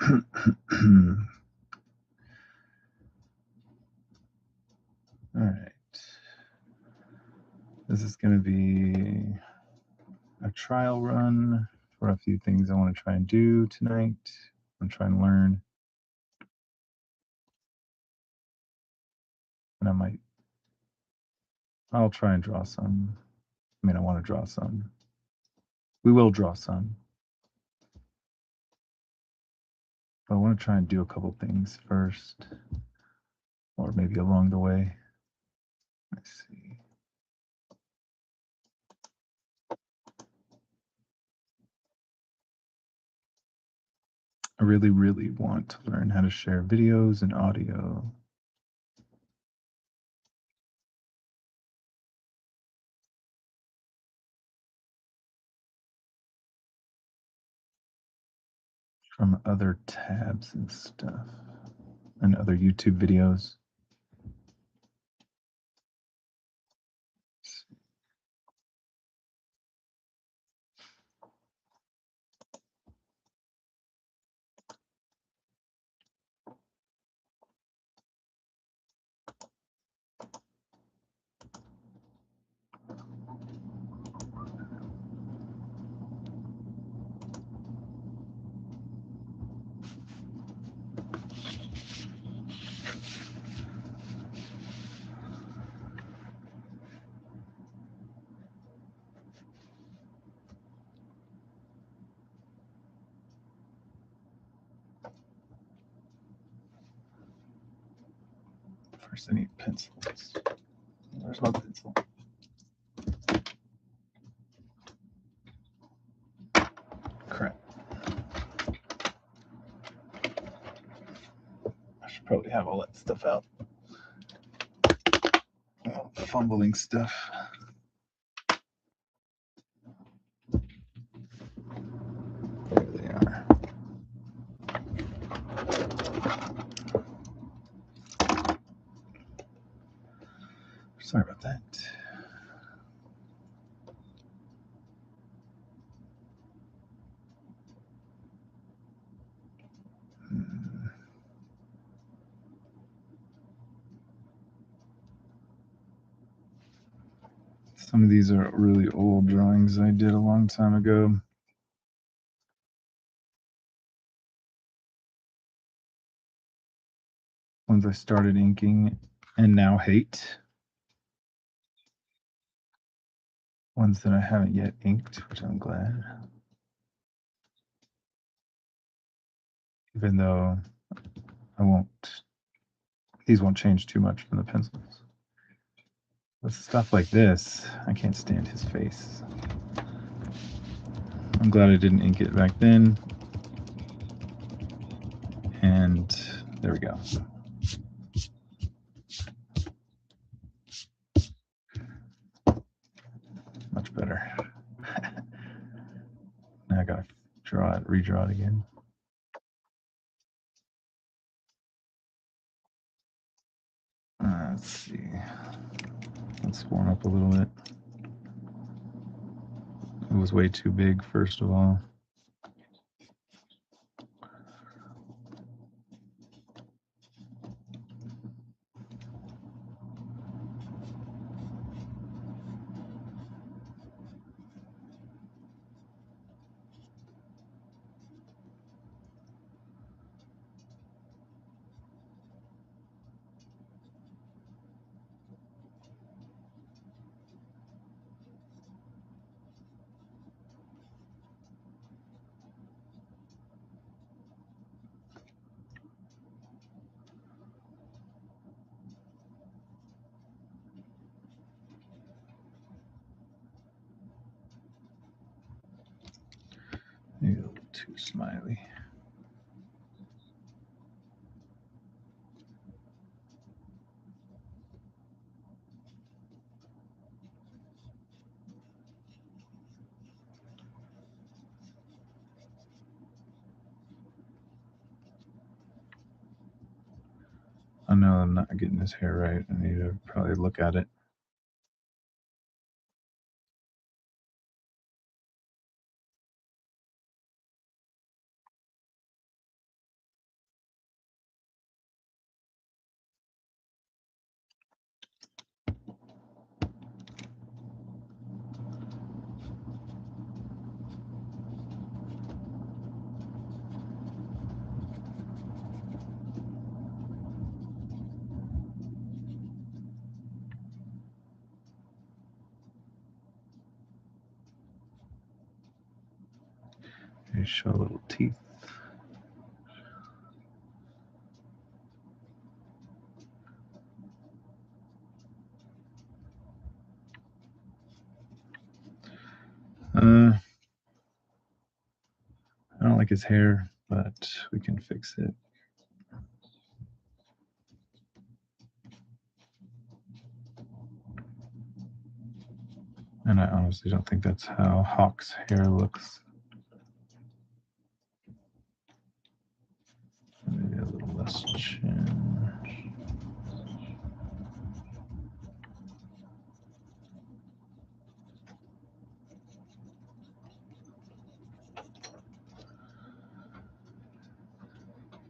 All right. This is going to be a trial run for a few things I want to try and do tonight. I'm trying to learn. And I'll try and draw some. I mean, I want to draw some. We will draw some. But I want to try and do a couple things first, or maybe along the way. Let's see. I really, really want to learn how to share videos and audio. From other tabs and stuff, and other YouTube videos. First, I need pencils. Where's my pencil? Crap. I should probably have all that stuff out. Oh, fumbling stuff. There they are. Sorry about that. Some of these are really old drawings I did a long time ago. Ones I started inking and now hate. Ones that I haven't yet inked, which I'm glad. Even though these won't change too much from the pencils. With stuff like this, I can't stand his face. I'm glad I didn't ink it back then. And there we go. Much better. Now I gotta redraw it again. Let's see. Let's warm up a little bit. It was way too big, first of all. Maybe a little too smiley. I know I'm not getting his hair right. I need to probably look at it. They show little teeth. I don't like his hair, but we can fix it. And I honestly don't think that's how Hawk's hair looks. Maybe a little less chin.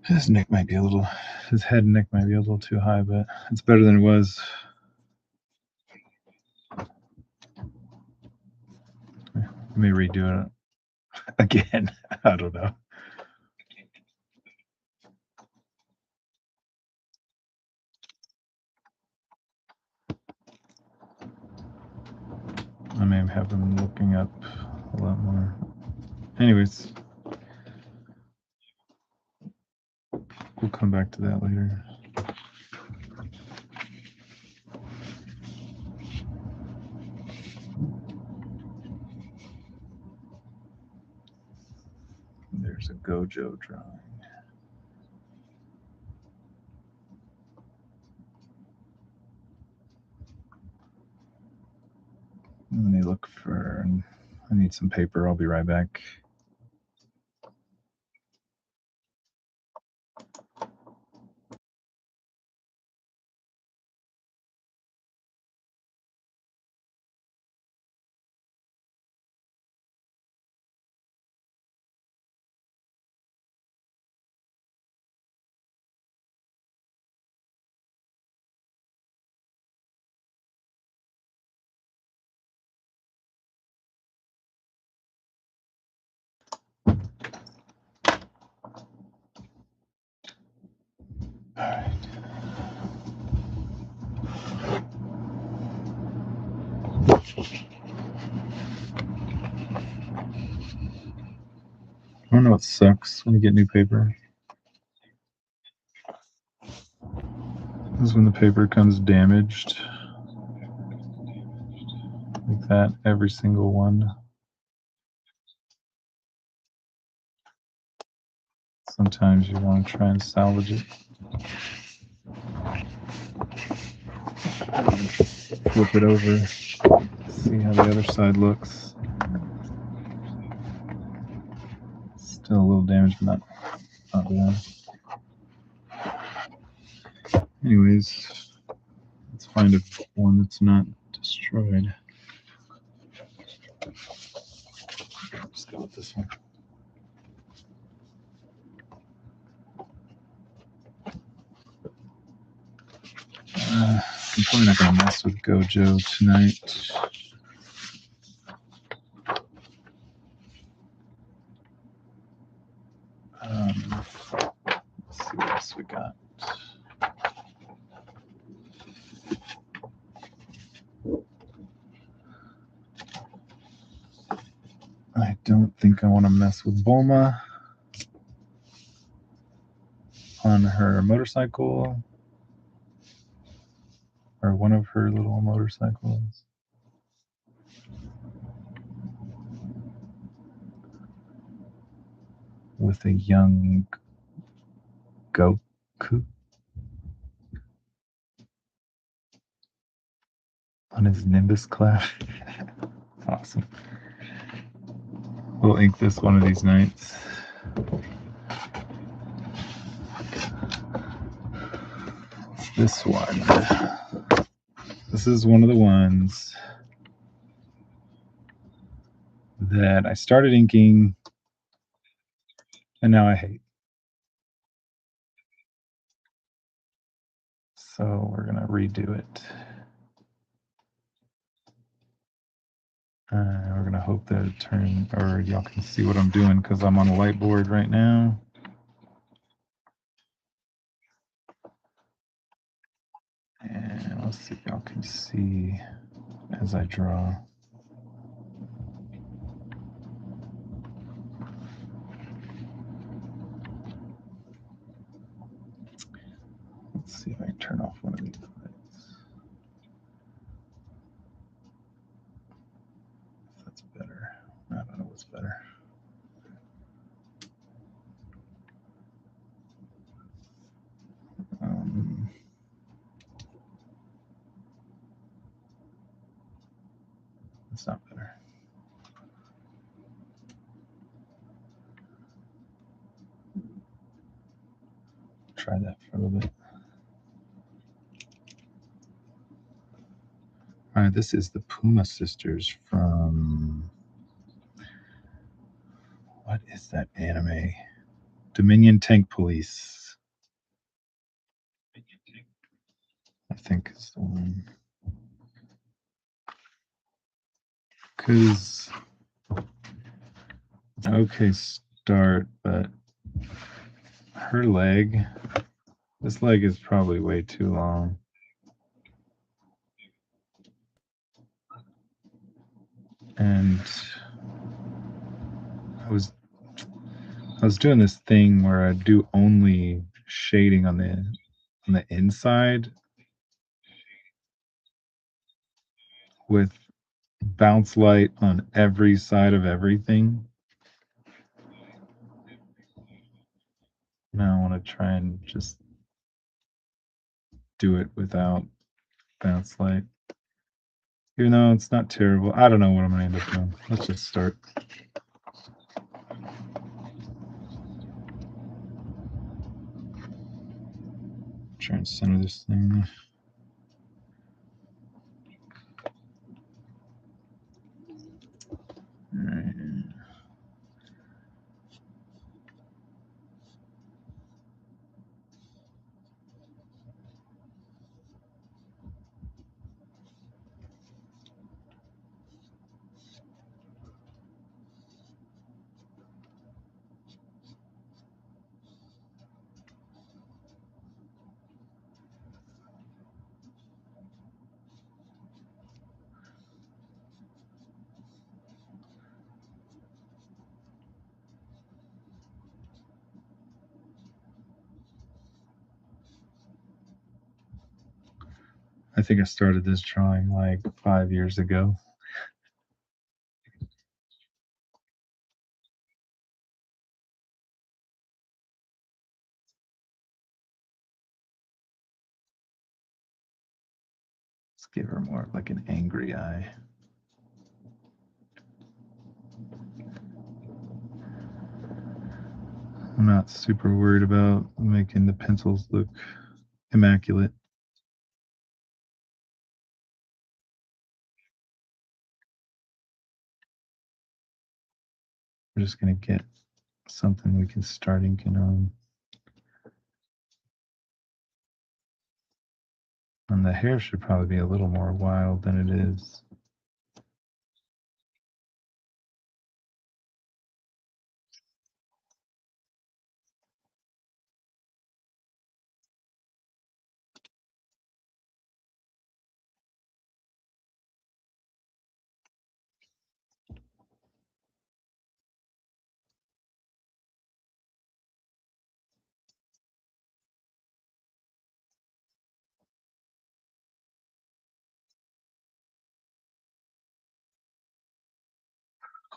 His neck might be a little, his head and neck might be a little too high, but it's better than it was. Let me redo it again. I don't know. I may have them looking up a lot more. Anyways, we'll come back to that later. There's a Gojo drawing. Let me look for, I need some paper. I'll be right back. All right. I don't know what sucks when you get new paper. This is when the paper comes damaged. Like that, every single one. Sometimes you want to try and salvage it. Flip it over, see how the other side looks. Still a little damaged, but not bad. Anyways, let's find one that's not destroyed. Let's go with this one. I'm probably not going to mess with Gojo tonight. Let's see what else we got. I don't think I want to mess with Bulma on her motorcycle, or one of her little motorcycles. With a young Goku on his Nimbus class. Awesome. We'll ink this one of these nights. This one. This is one of the ones that I started inking and now I hate. So we're going to redo it. We're going to hope that it turns, or y'all can see what I'm doing because I'm on a light board right now. And let's see if y'all can see as I draw. Let's see if I can turn off one of these lights. If that's better. I don't know what's better. It's not better. Try that for a little bit. All right, this is the Puma Sisters from, what is that anime? Dominion Tank Police. I think it's the one. Because, okay, start, but her leg, this leg is probably way too long. And I was doing this thing where I do only shading on the inside with bounce light on every side of everything. Now I want to try and just do it without bounce light. Even though it's not terrible. I don't know what I'm going to end up doing. Let's just start. Try and center this thing. All right. I think I started this drawing like 5 years ago. Let's give her more of like an angry eye. I'm not super worried about making the pencils look immaculate. We're just going to get something we can start inking on. And the hair should probably be a little more wild than it is.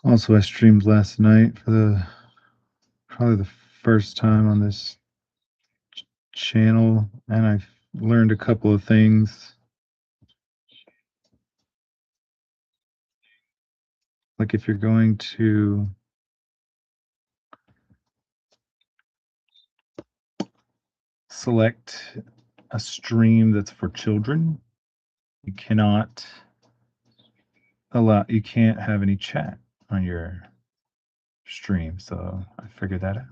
Also, I streamed last night for probably the first time on this channel, and I learned a couple of things. Like if you're going to select a stream that's for children, you can't have any chat on your stream. So I figured that out.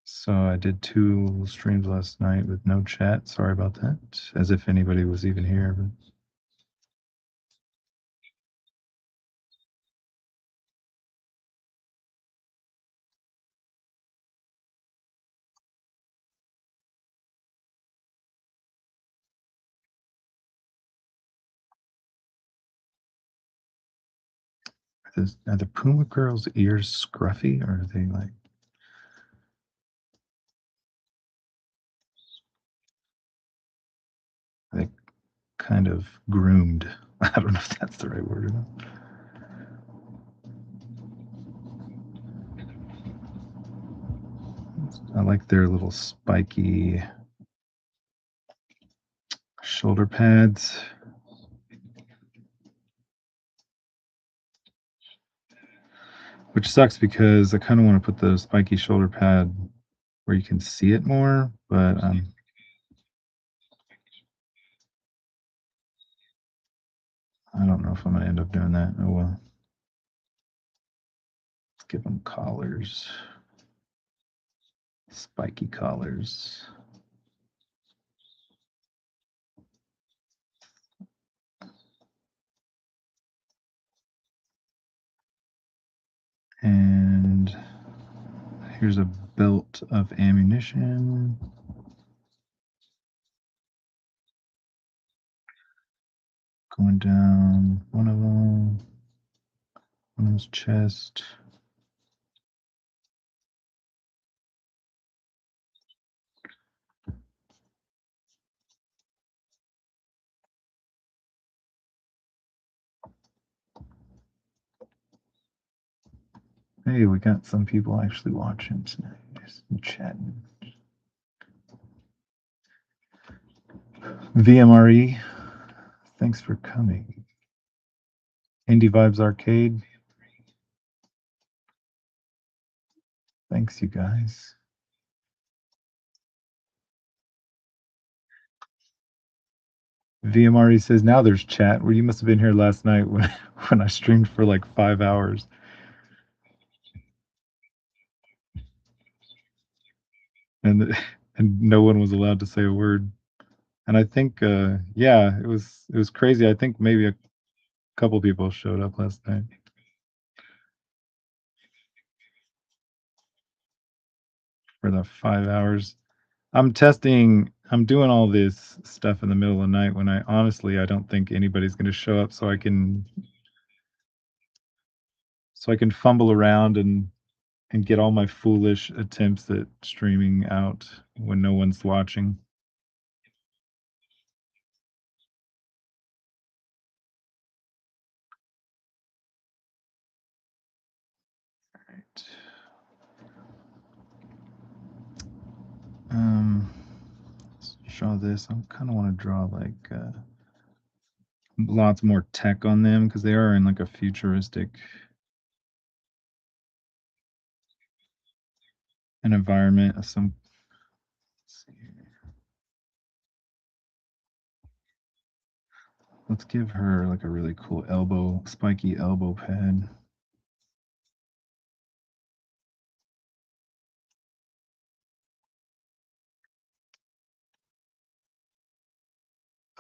So I did 2 streams last night with no chat. Sorry about that. As if anybody was even here. But Are the Puma girls' ears scruffy, or are they like? Are they kind of groomed? I don't know if that's the right word or not. I like their little spiky shoulder pads. Which sucks because I kind of want to put the spiky shoulder pad where you can see it more, but I don't know if I'm going to end up doing that. Oh well. Let's give them collars. Spiky collars. And here's a belt of ammunition. Going down one of them. One of them's chest. Hey, we got some people actually watching tonight. Some chatting. VMRE, thanks for coming. Indie Vibes Arcade, thanks you guys. VMRE says now there's chat. Well, you must have been here last night when when I streamed for like 5 hours. And and no one was allowed to say a word. And I think yeah, it was crazy. I think maybe a couple people showed up last night. For the 5 hours. I'm doing all this stuff in the middle of the night when I don't think anybody's going to show up, so I can fumble around and get all my foolish attempts at streaming out when no one's watching. Right. Let's draw this. I kind of want to draw like lots more tech on them because they are in like a futuristic an environment of some. Let's give her like a really cool spiky elbow pad.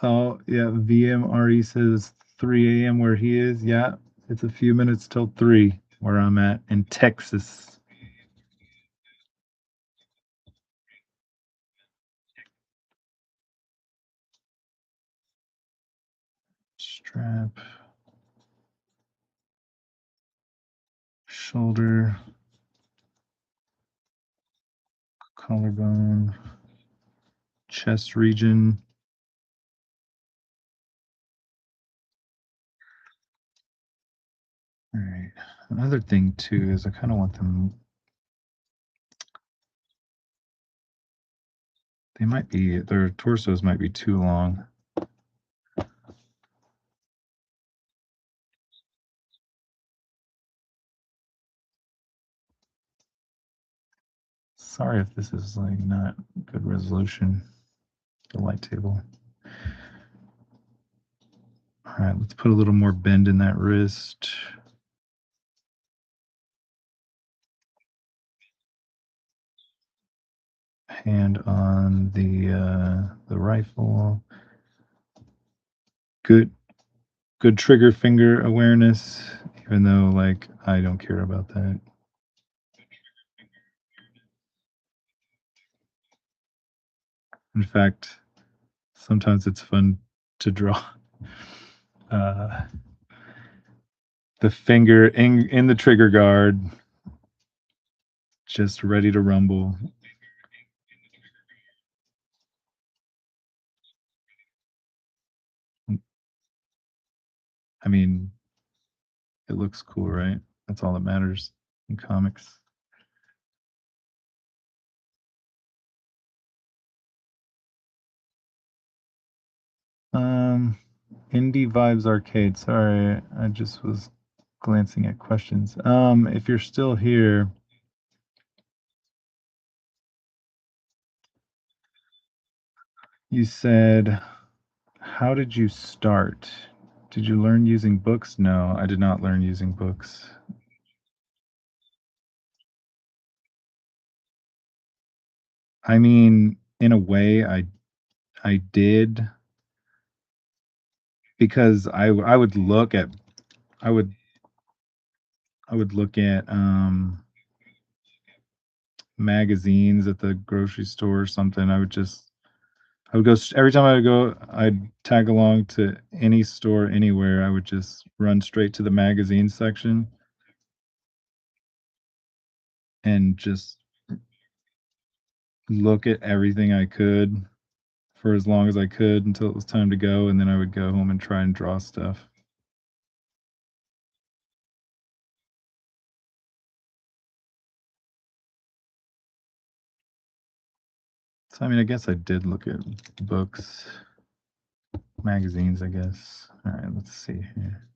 Oh, yeah. VMRE says 3 a.m. where he is. Yeah, it's a few minutes till 3 where I'm at in Texas. Strap. Shoulder. Collarbone. Chest region. All right. Another thing, too, is I kind of want them. Their torsos might be too long. Sorry if this is like not good resolution, the light table. All right, let's put a little more bend in that wrist. Hand on the rifle. Good trigger finger awareness, even though like I don't care about that. In fact, sometimes it's fun to draw the finger in the trigger guard, just ready to rumble. I mean, it looks cool, right? That's all that matters in comics. Um, Indie Vibes Arcade. Sorry, I just was glancing at questions. If you're still here, you said, how did you start? Did you learn using books? No, I did not learn using books. I mean, in a way, I did because I would look at I would I would look at magazines at the grocery store or something. I would go every time I would go. I'd tag along to any store anywhere. I would just run straight to the magazine section and just look at everything I could for as long as I could until it was time to go, and then I would go home and try and draw stuff. So, I mean, I guess I did look at books, magazines, I guess. All right, let's see here.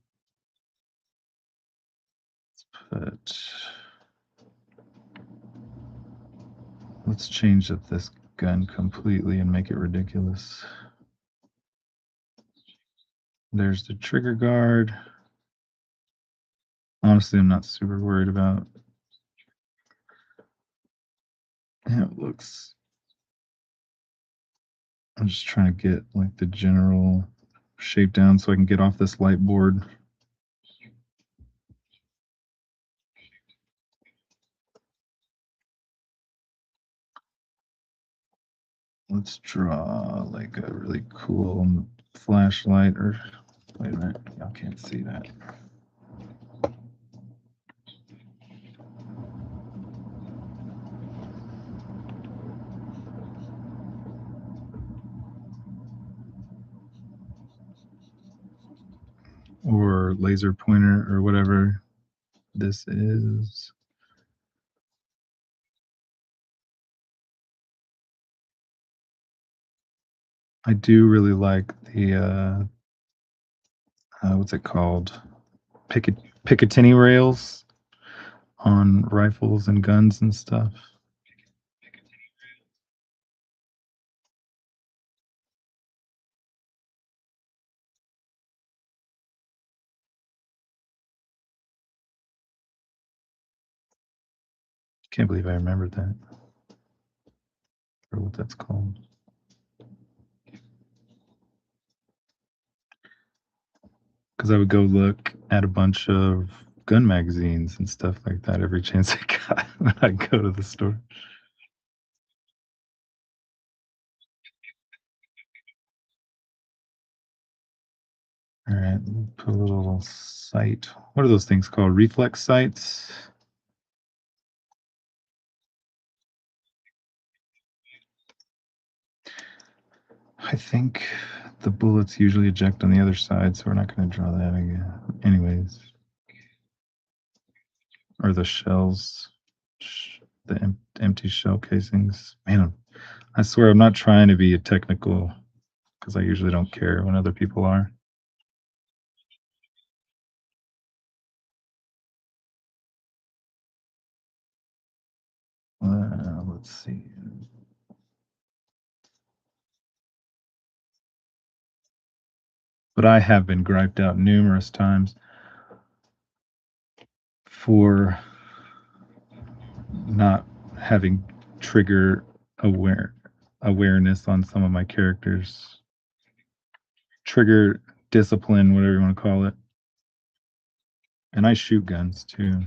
But let's change up this gun completely and make it ridiculous. There's the trigger guard. Honestly, I'm not super worried about how it looks. I'm just trying to get like the general shape down so I can get off this light board. Let's draw like a really cool flashlight or wait a minute, y'all can't see that. Or laser pointer or whatever this is. I do really like the what's it called? Picatinny rails on rifles and guns and stuff. Can't believe I remembered that or what that's called. Because I would go look at a bunch of gun magazines and stuff like that every chance I got when I go to the store. All right, put a little sight. What are those things called? Reflex sights? I think the bullets usually eject on the other side, so we're not going to draw that again. Anyways, or the shells, the empty shell casings. Man, I swear I'm not trying to be a technical because I usually don't care when other people are. Let's see. But I have been griped out numerous times for not having trigger awareness on some of my characters. Trigger discipline, whatever you want to call it. And I shoot guns too.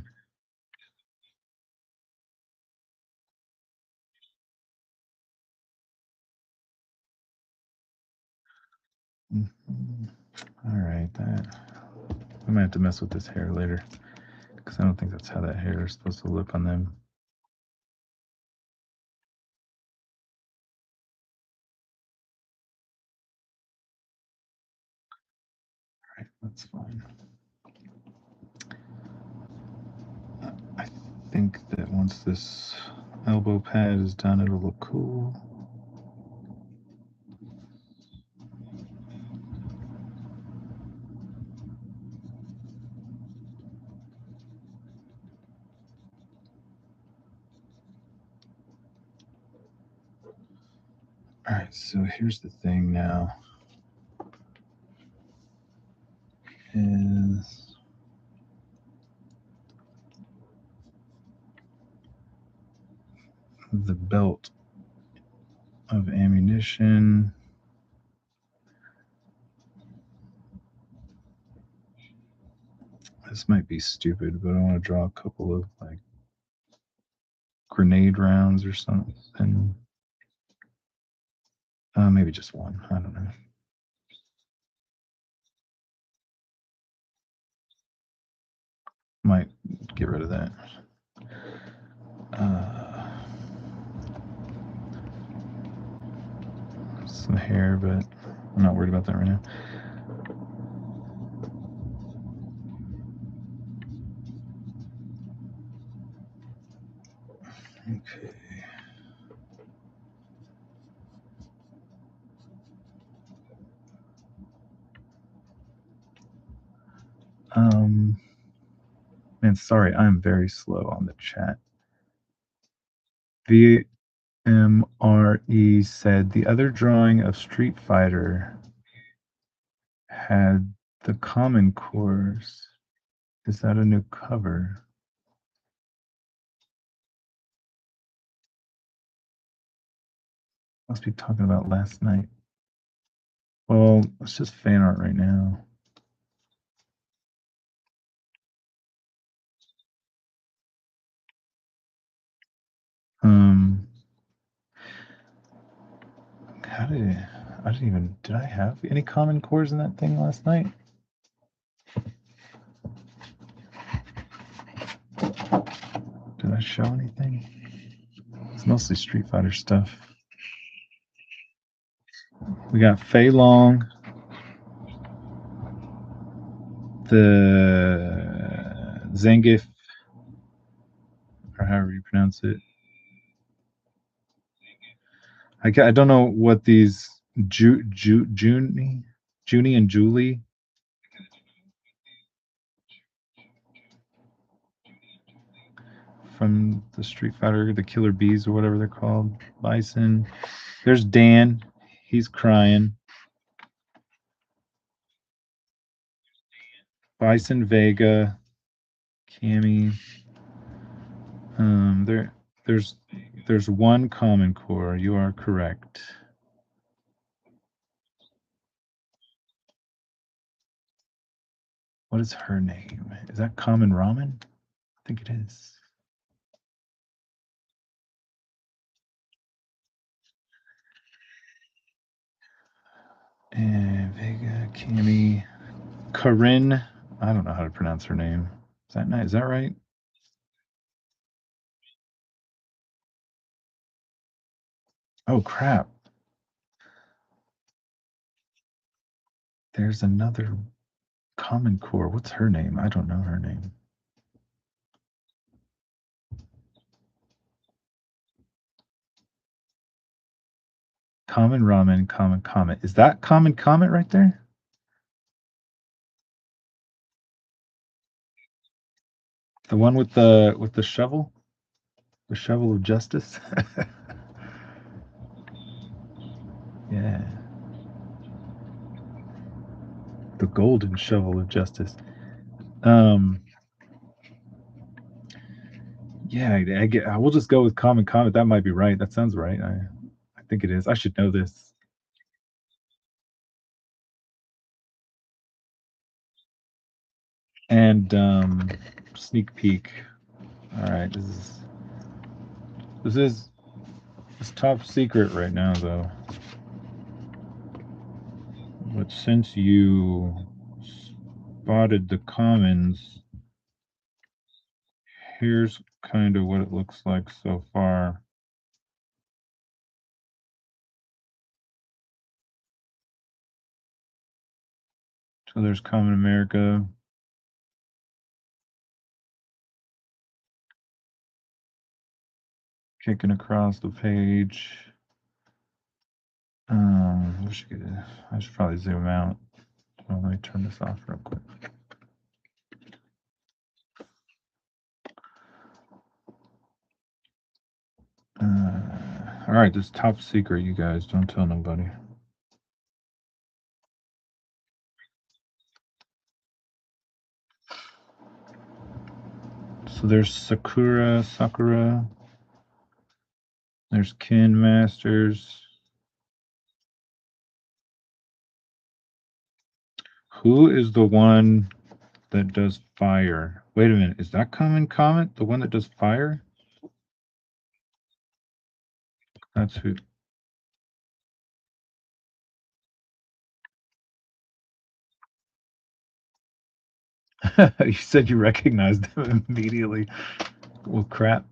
Mhm. All right, that I might have to mess with this hair later, because I don't think that's how that hair is supposed to look on them. All right, that's fine. I think that once this elbow pad is done, it'll look cool. All right, so here's the thing now. Is the belt of ammunition. This might be stupid, but I want to draw a couple of like grenade rounds or something. Maybe just one. I don't know. Might get rid of that. Some hair, but I'm not worried about that right now. Okay. Man, sorry, I'm very slow on the chat. VMRE said the other drawing of Street Fighter had the Common Cores. Is that a new cover? Must be talking about last night. Well, it's just fan art right now. Did I have any Common Cores in that thing last night? Did I show anything? It's mostly Street Fighter stuff. We got Fei Long, the Zangief, or however you pronounce it. I don't know what these Junie and Julie. From the Street Fighter, the Killer Bees or whatever they're called. Bison. There's Dan. He's crying. Bison Vega. Cammy. There's one Common Core. You are correct. What is her name? Is that Common Ramen? I think it is. And Vega, Cammy, Corinne. I don't know how to pronounce her name. Is that right? Oh crap. There's another Common Core. What's her name? I don't know her name. Common Ramen, Common Comet. Is that Common Comet right there? The one with the shovel? The shovel of justice? Yeah. The golden shovel of justice. Yeah, I will just go with Common Comet. That might be right. That sounds right. I think it is. I should know this. And sneak peek. All right, this is top secret right now, though. But since you spotted the commons. Here's kind of what it looks like so far. So there's Common America. Kicking across the page. I should probably zoom out. Well, let me turn this off real quick. All right, this top secret, you guys. Don't tell nobody. So there's Sakura. There's Kin Masters. Who is the one that does fire? Wait a minute, is that Common Comet? The one that does fire? That's who. You said you recognized him immediately. Well, crap.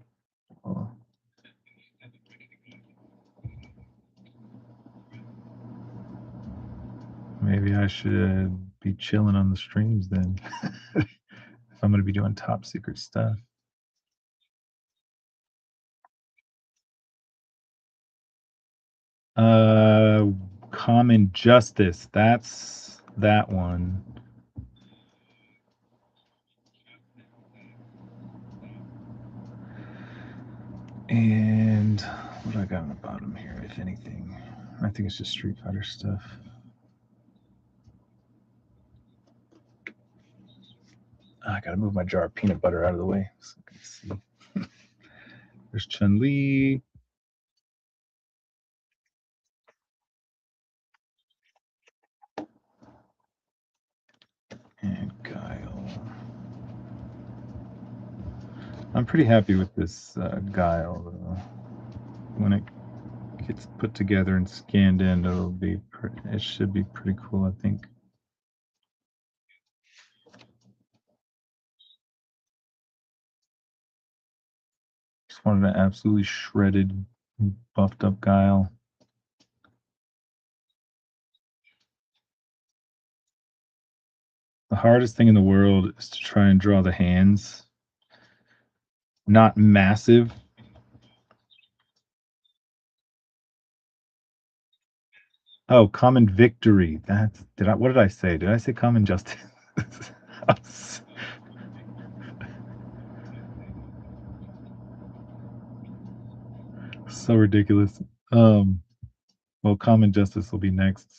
Oh. Maybe I should be chilling on the streams then. If I'm going to be doing top secret stuff. Common Justice. That's that one. And what do I got on the bottom here, if anything? I think it's just Street Fighter stuff. I gotta move my jar of peanut butter out of the way so I can see. There's Chun-Li. And Guile. I'm pretty happy with this Guile, though. When it gets put together and scanned in, it should be pretty cool, I think. Just wanted an absolutely shredded, buffed up Guile. The hardest thing in the world is to try and draw the hands. Not massive. Oh, Common Victory. What did I say? Did I say Common Justice? So ridiculous. Well, Common Justice will be next.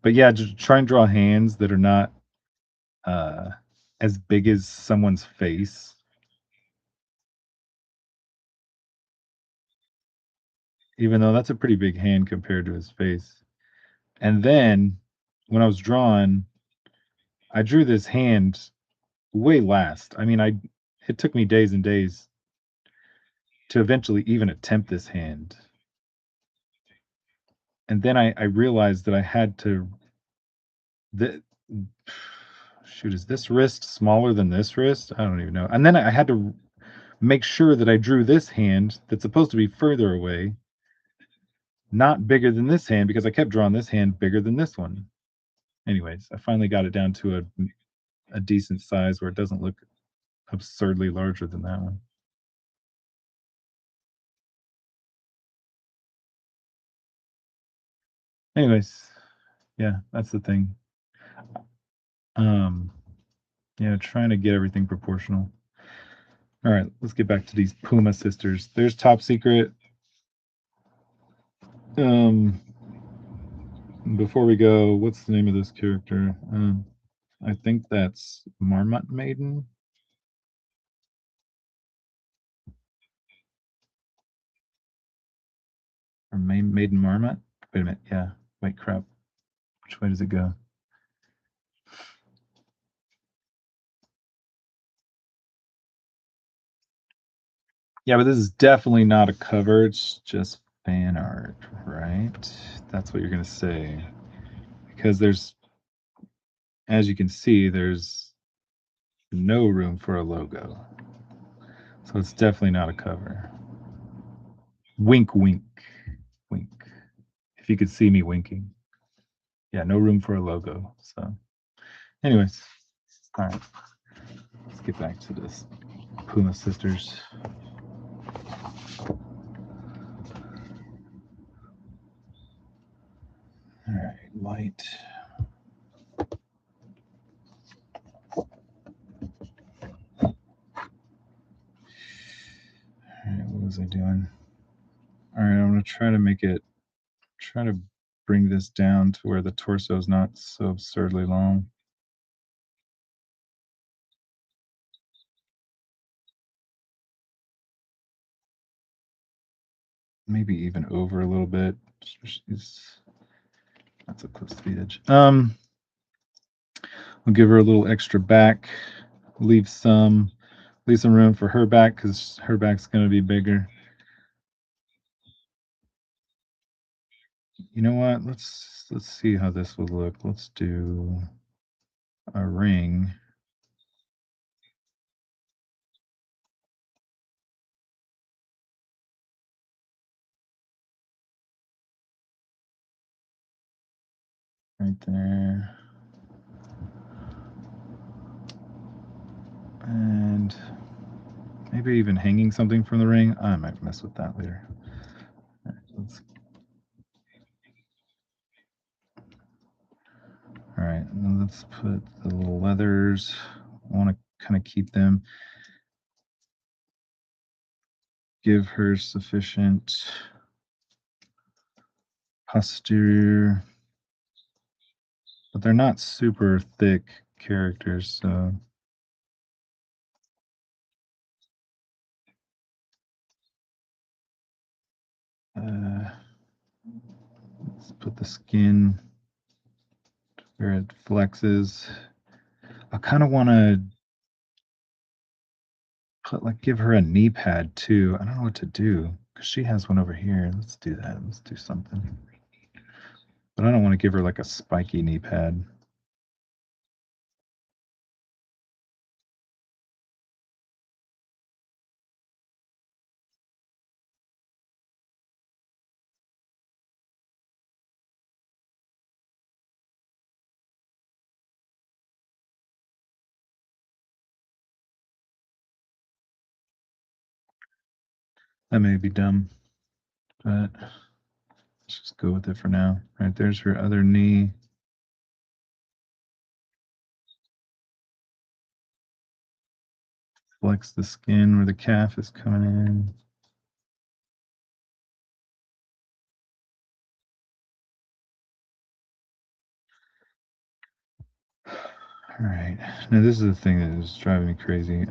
But yeah, just try and draw hands that are not as big as someone's face. Even though that's a pretty big hand compared to his face. And then when I was drawing, I drew this hand way last. I mean, it took me days and days to eventually even attempt this hand. And then I realized that I had to shoot, is this wrist smaller than this wrist? I don't even know. And then I had to make sure that I drew this hand that's supposed to be further away, not bigger than this hand, because I kept drawing this hand bigger than this one. Anyways, I finally got it down to a decent size where it doesn't look absurdly larger than that one. Anyways, yeah, that's the thing. Yeah, trying to get everything proportional. All right, let's get back to these Puma sisters. There's Top Secret. Before we go, what's the name of this character? I think that's Marmot Maiden. Or Maiden Marmot? Wait a minute, yeah. Wait, crap. Which way does it go? Yeah, but this is definitely not a cover. It's just fan art, right? That's what you're going to say. Because there's, as you can see, there's no room for a logo. So it's definitely not a cover. Wink, wink, wink. If you could see me winking. Yeah, no room for a logo. So, anyways, all right. Let's get back to this Puma Sisters. All right, light. All right, what was I doing? All right, I'm gonna try to bring this down to where the torso is not so absurdly long. Maybe even over a little bit. She's not so close to the edge. I'll give her a little extra back. Leave some room for her back because her back's gonna be bigger. You know what? Let's see how this would look. Let's do a ring. Right there. And maybe even hanging something from the ring. I might mess with that later. All right, and let's put the little leathers. I want to kind of keep them. Give her sufficient posterior, but they're not super thick characters, so let's put the skin where it flexes. I kind of want to give her a knee pad too. I don't know what to do because she has one over here. Let's do that. Let's do something. But I don't want to give her like a spiky knee pad. That may be dumb, but let's just go with it for now. All right, there's her other knee. Flex the skin where the calf is coming in. All right. Now this is the thing that is driving me crazy.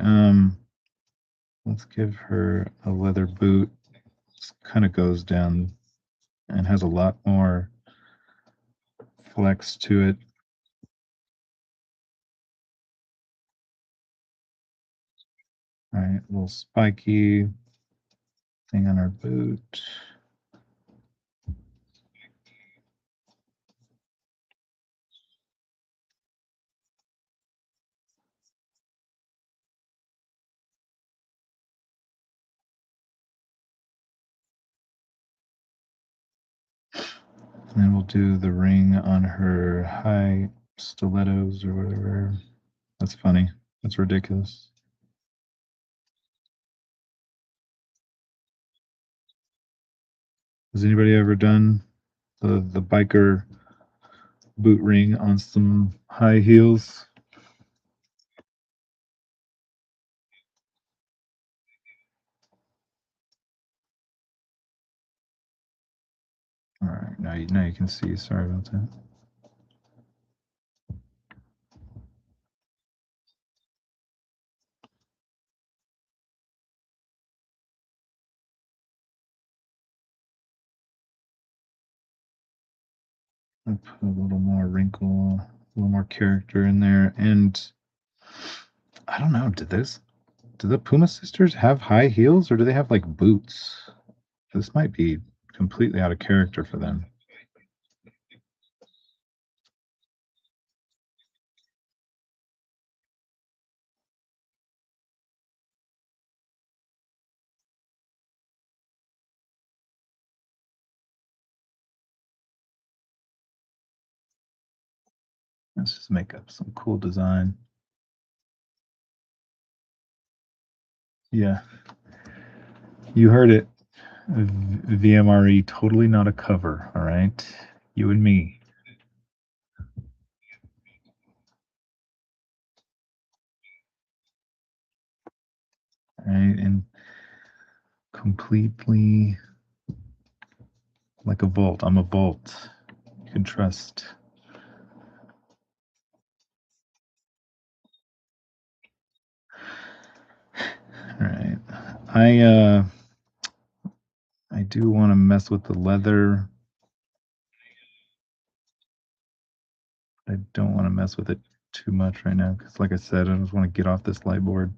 Let's give her a leather boot. This kind of goes down and has a lot more flex to it. All right, a little spiky thing on our boot. And then we'll do the ring on her high stilettos or whatever. That's funny. That's ridiculous. Has anybody ever done the biker boot ring on some high heels? All right, now you can see. Sorry about that. I'll put a little more wrinkle, a little more character in there. And I don't know, do the Puma sisters have high heels or do they have like boots? This might be completely out of character for them. Let's just make up some cool design. Yeah, you heard it. VMRE, totally not a cover. All right, you and me. All right, and completely like a vault. I'm a vault. You can trust. All right, I do want to mess with the leather. I don't want to mess with it too much right now because, like I said, I just want to get off this light board.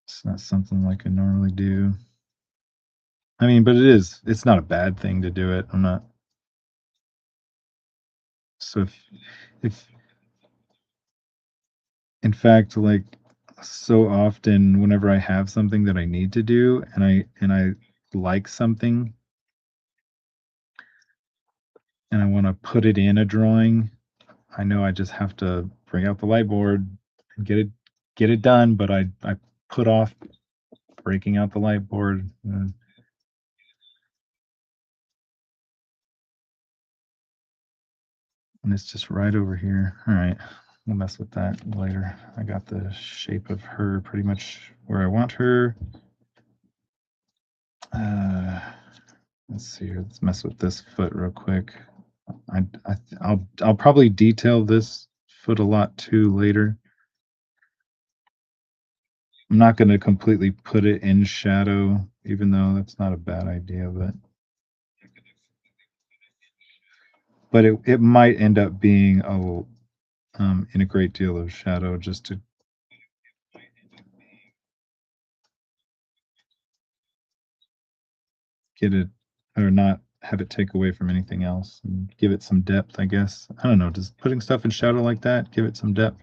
It's not something like I normally do. I mean, but it is. It's not a bad thing to do it. I'm not. So if in fact, like so often, whenever I have something that I need to do, and I like something, and I want to put it in a drawing, I know I just have to bring out the light board and get it done. But I put off breaking out the light board. And it's just right over here. All right, we'll mess with that later. I got the shape of her pretty much where I want her. Let's see here. Let's mess with this foot real quick. I'll probably detail this foot a lot too later. I'm not going to completely put it in shadow, even though that's not a bad idea, but it might end up being in a great deal of shadow just to get it or not have it take away from anything else and give it some depth, I guess. I don't know. Does putting stuff in shadow like that give it some depth?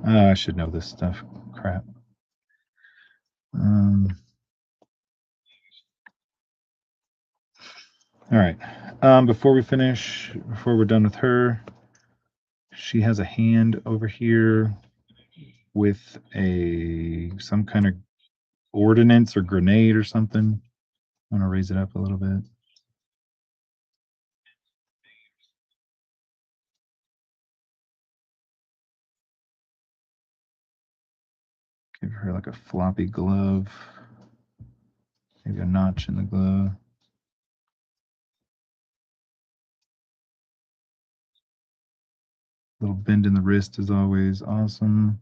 Oh, I should know this stuff. Crap. Um, all right. Before we finish, before we're done with her, she has a hand over here with some kind of ordinance or grenade or something. I'm gonna raise it up a little bit. Give her like a floppy glove. Maybe a notch in the glove. Little bend in the wrist is always awesome.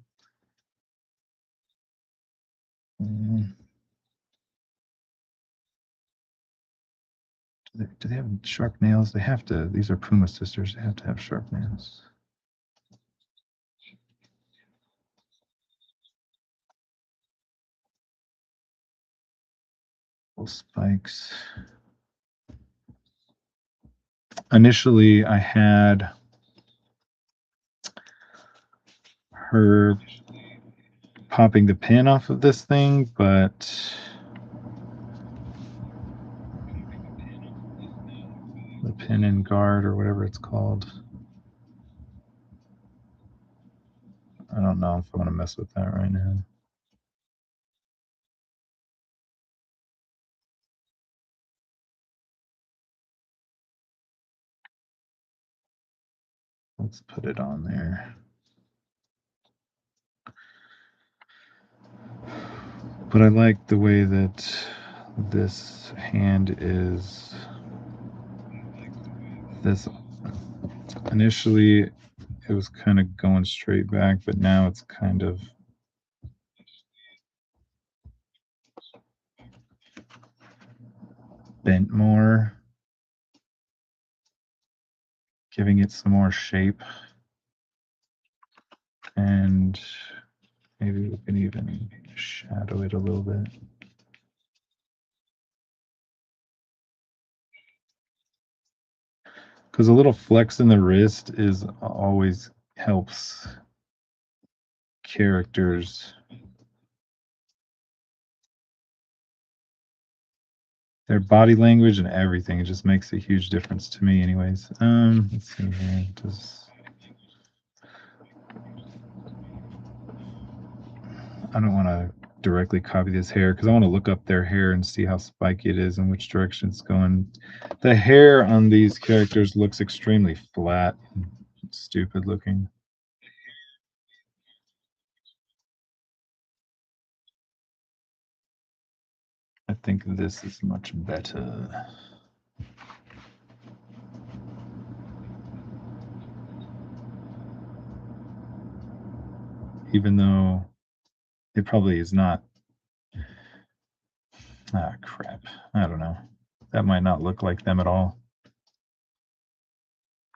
Mm. Do they have sharp nails? They have to. These are Puma sisters. They have to have sharp nails. Little spikes. Initially, I had her popping the pin off of this thing, but the pin and guard or whatever it's called. I don't know if I want to mess with that right now. Let's put it on there. But I like the way that this hand is. This initially it was kind of going straight back, but now it's kind of bent more. giving it some more shape. And maybe we can even shadow it a little bit. Because a little flex in the wrist is always helps characters. Their body language and everything, it just makes a huge difference to me anyways. Let's see here. I don't want to directly copy this hair because I want to look up their hair and see how spiky it is and which direction it's going. The hair on these characters looks extremely flat and stupid looking. I think this is much better. Even though it probably is not. Ah, crap. I don't know. That might not look like them at all.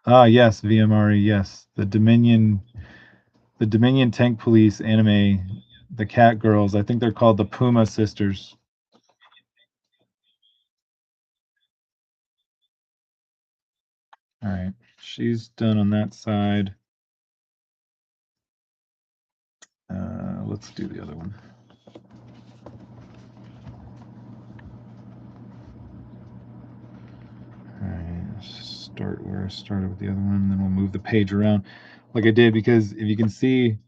Ah, yes, VMRE, yes. The Dominion Tank Police anime, the Cat Girls. I think they're called the Puma Sisters. All right, she's done on that side. Let's do the other one. All right, start where I started with the other one, then we'll move the page around like I did, because if you can see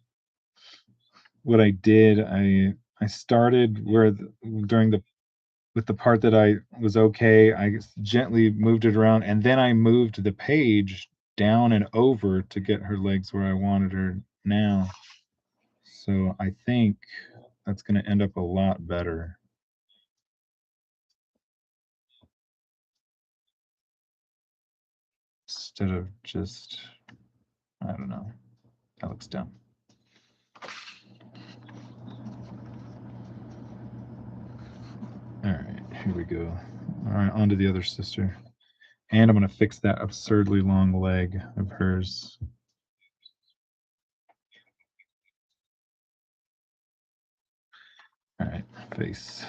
what I did, I started where with the part that I was okay, I gently moved it around, and then I moved the page down and over to get her legs where I wanted her now. So I think that's going to end up a lot better. Instead of just, I don't know, that looks dumb. All right, here we go. All right, on to the other sister. And I'm going to fix that absurdly long leg of hers. All right, face.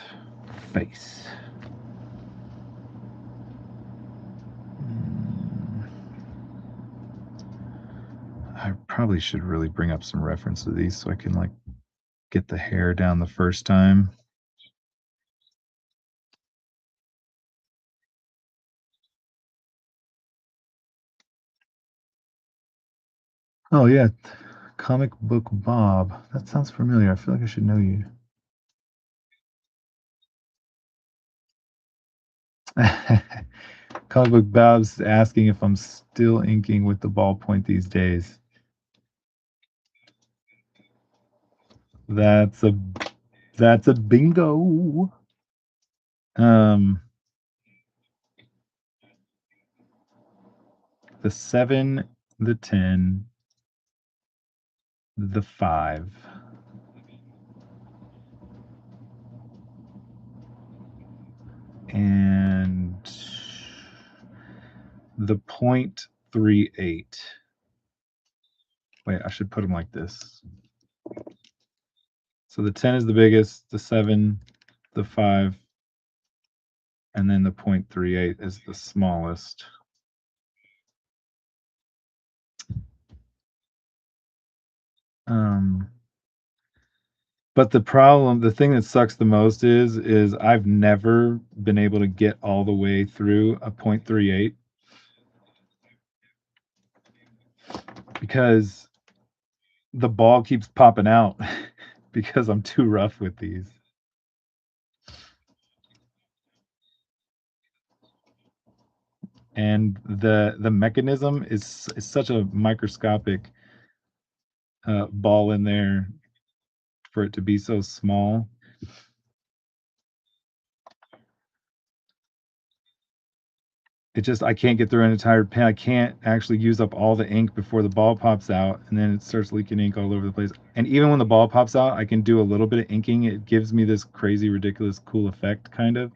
I probably should really bring up some reference to these so I can like get the hair down the first time. Oh yeah, Comic Book Bob. That sounds familiar. I feel like I should know you. Comic Book Bob's asking if I'm still inking with the ballpoint these days. That's a bingo. The 7, the 10, the 5. And the 0.38. Wait, I should put them like this. So the 10 is the biggest, the 7, the 5, and then the 0.38 is the smallest. But the thing that sucks the most is I've never been able to get all the way through a 0.38 because the ball keeps popping out because I'm too rough with these. And the mechanism is such a microscopic ball in there for it to be so small. I can't get through an entire pen. I can't actually use up all the ink before the ball pops out, and then it starts leaking ink all over the place. And even when the ball pops out, I can do a little bit of inking. It gives me this crazy, ridiculous, cool effect, kind of.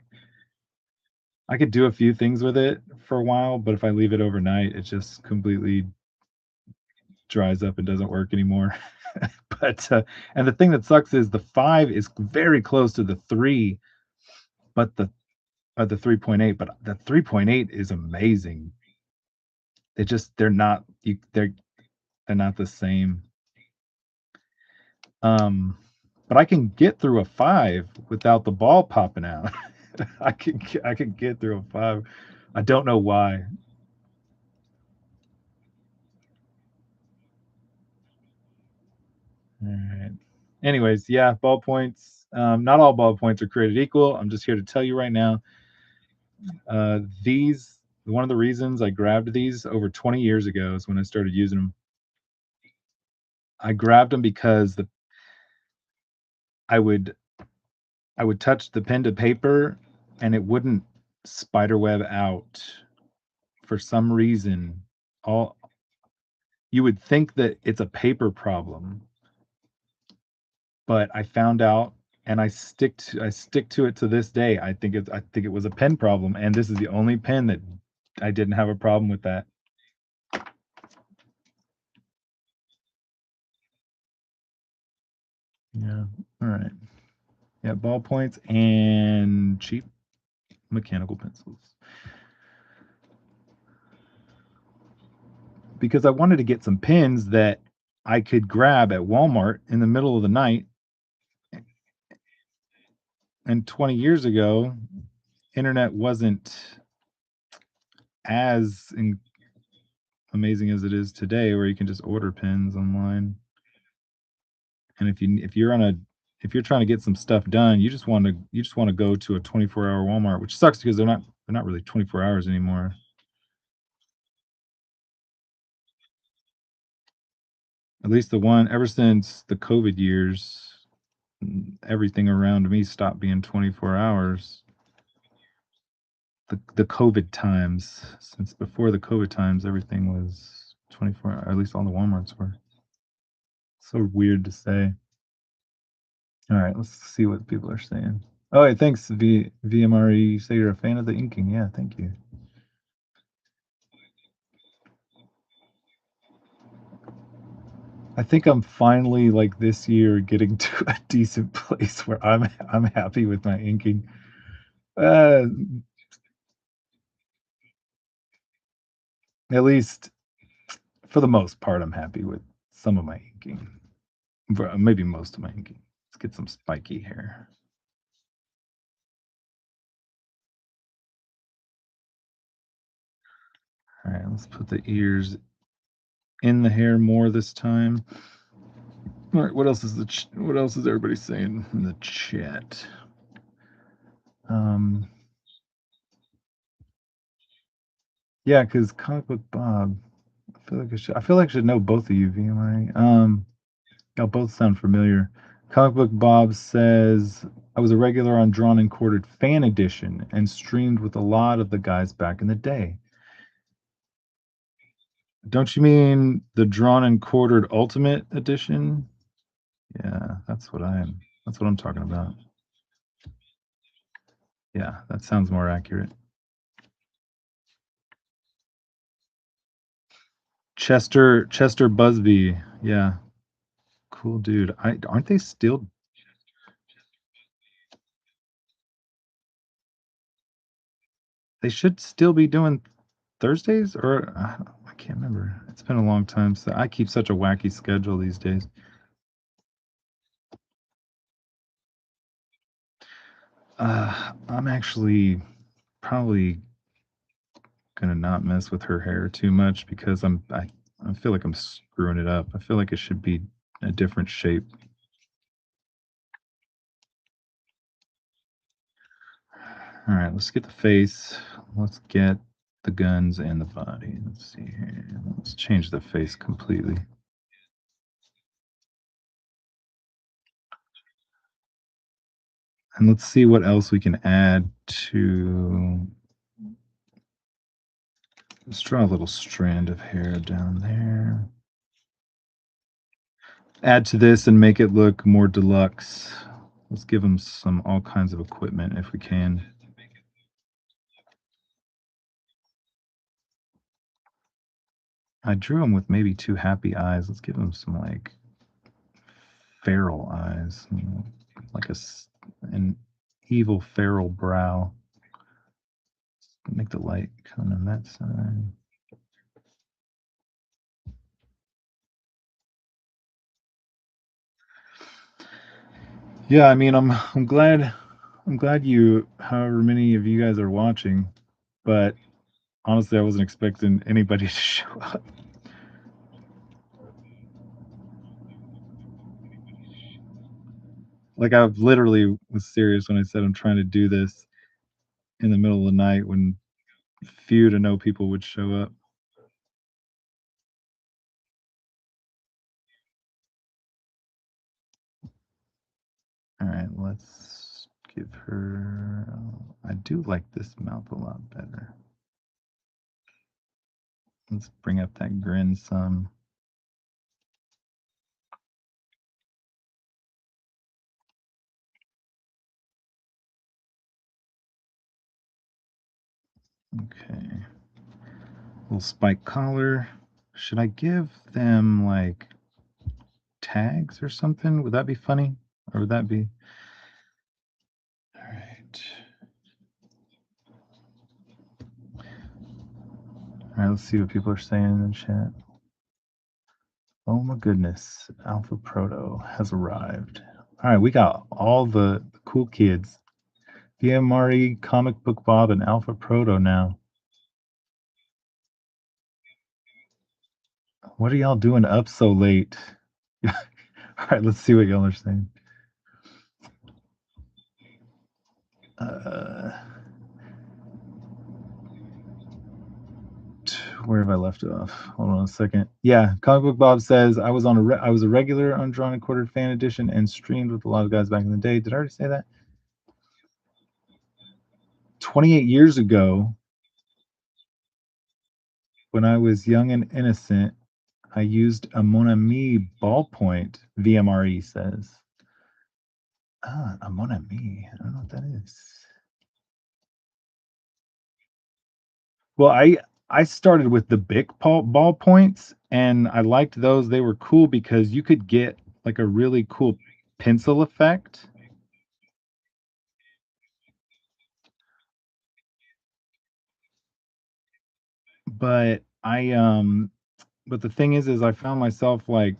I could do a few things with it for a while, but if I leave it overnight, it just completely dries up and doesn't work anymore. But, and the thing that sucks is the 5 is very close to the 3, but the 3.8, but the 3.8 is amazing. They're not they're not the same. Um, but I can get through a 5 without the ball popping out. I can get through a 5. I don't know why. Alright. Anyways, yeah, ballpoints, not all ballpoints are created equal. I'm just here to tell you right now, these one of the reasons I grabbed these over 20 years ago is when I started using them. I grabbed them because I would I would touch the pen to paper and it wouldn't spiderweb out for some reason. All You would think that it's a paper problem, but I found out and I stick to it to this day. I think it was a pen problem, and this is the only pen that I didn't have a problem with that. Yeah. All right. Yeah, ballpoints and cheap mechanical pencils. Because I wanted to get some pens that I could grab at Walmart in the middle of the night. And 20 years ago, internet wasn't as amazing as it is today, where you can just order pens online. And if you're trying to get some stuff done, you just want to go to a 24-hour Walmart, which sucks because they're not really 24 hours anymore. At least the one ever since the COVID years, everything around me stopped being 24 hours. The COVID times, since before the COVID times, everything was 24, or at least all the Walmarts were. So weird to say. All right, let's see what people are saying. Oh, hey, thanks, VMRE. You say you're a fan of the inking. Yeah, thank you. I think I'm finally like this year getting to a decent place where I'm happy with my inking. Uh, at least for the most part, I'm happy with some of my inking. Maybe most of my inking. Let's get some spiky hair. All right, let's put the ears in the hair more this time. All right, what else is what else is everybody saying in the chat? Um, yeah, because Comic Book Bob, I feel like I should know both of you, VMI. Y'all both sound familiar. Comic Book Bob says, I was a regular on Drawn and Quartered Fan Edition and streamed with a lot of the guys back in the day. Don't you mean the Drawn and Quartered Ultimate Edition? Yeah, that's what I'm talking about. Yeah, that sounds more accurate. Chester Busby. Yeah. Cool dude. Aren't they still they should still be doing Thursdays, or I can't remember. It's been a long time. So I keep such a wacky schedule these days. I'm actually probably gonna not mess with her hair too much because I feel like I'm screwing it up. I feel like it should be a different shape. All right, let's get the face. Let's get the guns and the body. Let's see here. Let's change the face completely. And let's see what else we can add to. Let's draw a little strand of hair down there. Add to this and make it look more deluxe. Let's give him all kinds of equipment if we can. I drew him with maybe two happy eyes. Let's give him some like feral eyes, like an evil feral brow. Make the light come on that side. Yeah, I mean, I'm glad you, however many of you guys are watching, but honestly, I wasn't expecting anybody to show up. Like, I literally was serious when I said I'm trying to do this in the middle of the night when few to no people would show up. All right, let's give her. I do like this mouth a lot better. Let's bring up that grin some. Okay. Little spike collar. Should I give them like tags or something? Would that be funny? Or would that be? All right. All right, let's see what people are saying in the chat. Oh my goodness, Alpha Proto has arrived. All right, we got all the cool kids. VMRE, Comic Book Bob, and Alpha Proto now. What are y'all doing up so late? All right, let's see what y'all are saying. Where have I left off? Hold on a second. Yeah, Comic Book Bob says I was a regular on Drawn and Quartered Fan Edition and streamed with a lot of guys back in the day. Did I already say that? 28 years ago, when I was young and innocent, I used a Mon Ami ballpoint. VMRE says. Ah, a Mon Ami. I don't know what that is. Well, I started with the Bic ballpoints, and I liked those. They were cool because you could get like a really cool pencil effect. But but the thing is I found myself like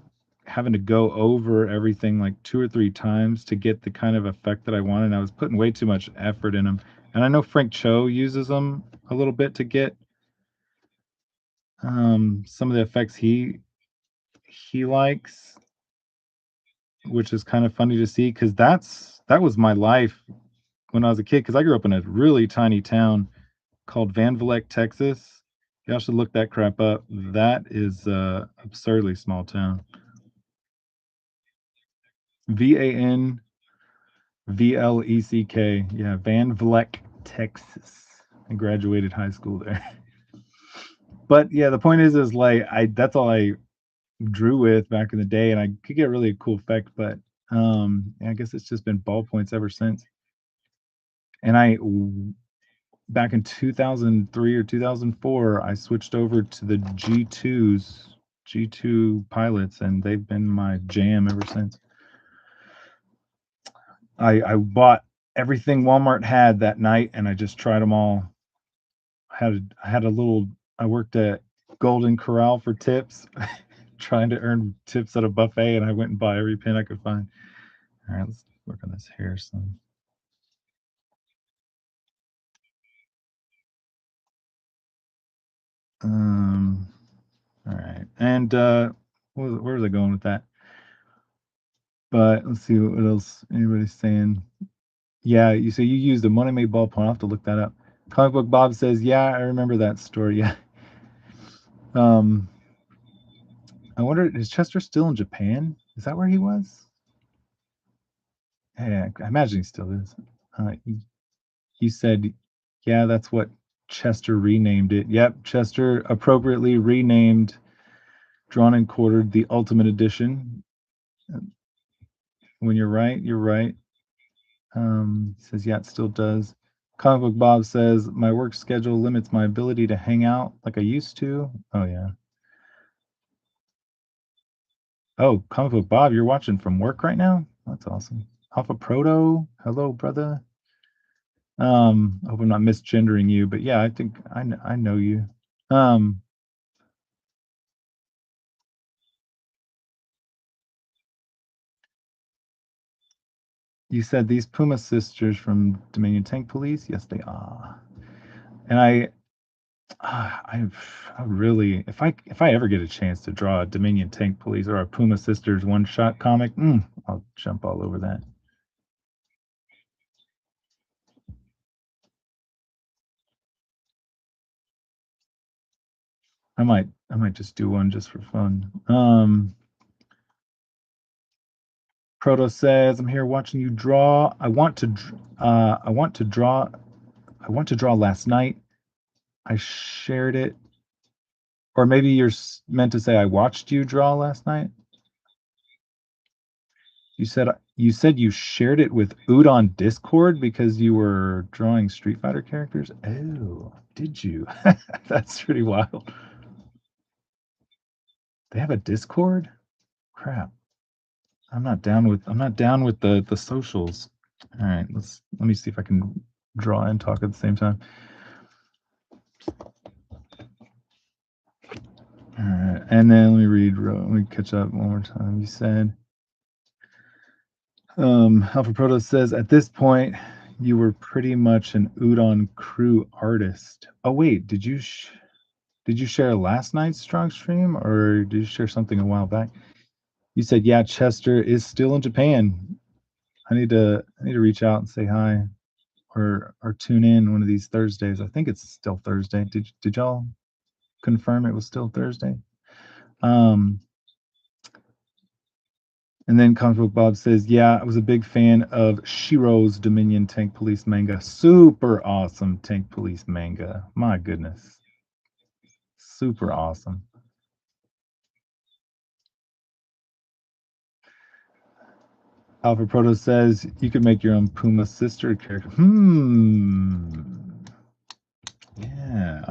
having to go over everything like two or three times to get the kind of effect that I wanted. And I was putting way too much effort in them. And I know Frank Cho uses them a little bit to get some of the effects he likes, which is kind of funny to see because that was my life when I was a kid. Because I grew up in a really tiny town called Van Vleck, Texas. Y'all should look that crap up. That is absurdly small town. VANVLECK. Yeah, Van Vleck, Texas. I graduated high school there. But yeah, the point is like I that's all I drew with back in the day, and I could get really a cool effect, but I guess it's just been ballpoints ever since. And back in 2003 or 2004, I switched over to the G2 pilots, and they've been my jam ever since. I bought everything Walmart had that night, and I just tried them all. I worked at Golden Corral for tips, trying to earn tips at a buffet, and I went and bought every pin I could find. All right, let's work on this hair some. All right, and where was I going with that? But let's see what else anybody's saying. Yeah, you used a money made ballpoint. I'll have to look that up. Comic Book Bob says, yeah, I remember that story. Yeah. I wonder, is Chester still in Japan? Is that where he was? Yeah, I imagine he still is. You said, yeah, that's what Chester renamed it. Yep, Chester appropriately renamed Drawn and Quartered the Ultimate Edition. When you're right, you're right. Says, yeah, it still does. Comic Book Bob says, my work schedule limits my ability to hang out like I used to. Oh, yeah. Oh, Comic Book Bob, you're watching from work right now? That's awesome. Alpha Proto, hello, brother. I hope I'm not misgendering you, but yeah, I think I know you. Um, you said these Puma sisters from Dominion Tank Police? Yes, they are. And I really, if I ever get a chance to draw a Dominion Tank Police or a Puma Sisters one-shot comic, I'll jump all over that. I might just do one just for fun. Proto says, "I'm here watching you draw. I want to draw. I want to draw last night. I shared it, or maybe you're meant to say I watched you draw last night. You said you shared it with Ood on Discord because you were drawing Street Fighter characters. Oh, did you? That's pretty wild. They have a Discord? Crap. I'm not down with the socials. All right, let me see if I can draw and talk at the same time. All right, and then let me catch up one more time. You said Alpha Proto says at this point you were pretty much an Udon crew artist. Oh wait, did you share last night's strong stream or did you share something a while back? You said yeah, Chester is still in Japan. I need to reach out and say hi or tune in one of these Thursdays. I think it's still Thursday. Did y'all confirm it was still Thursday? And then Comic Book Bob says, "Yeah, I was a big fan of Shiro's Dominion Tank Police manga. Super awesome Tank Police manga. My goodness, super awesome." Alpha Proto says, "You could make your own Puma sister character." Yeah,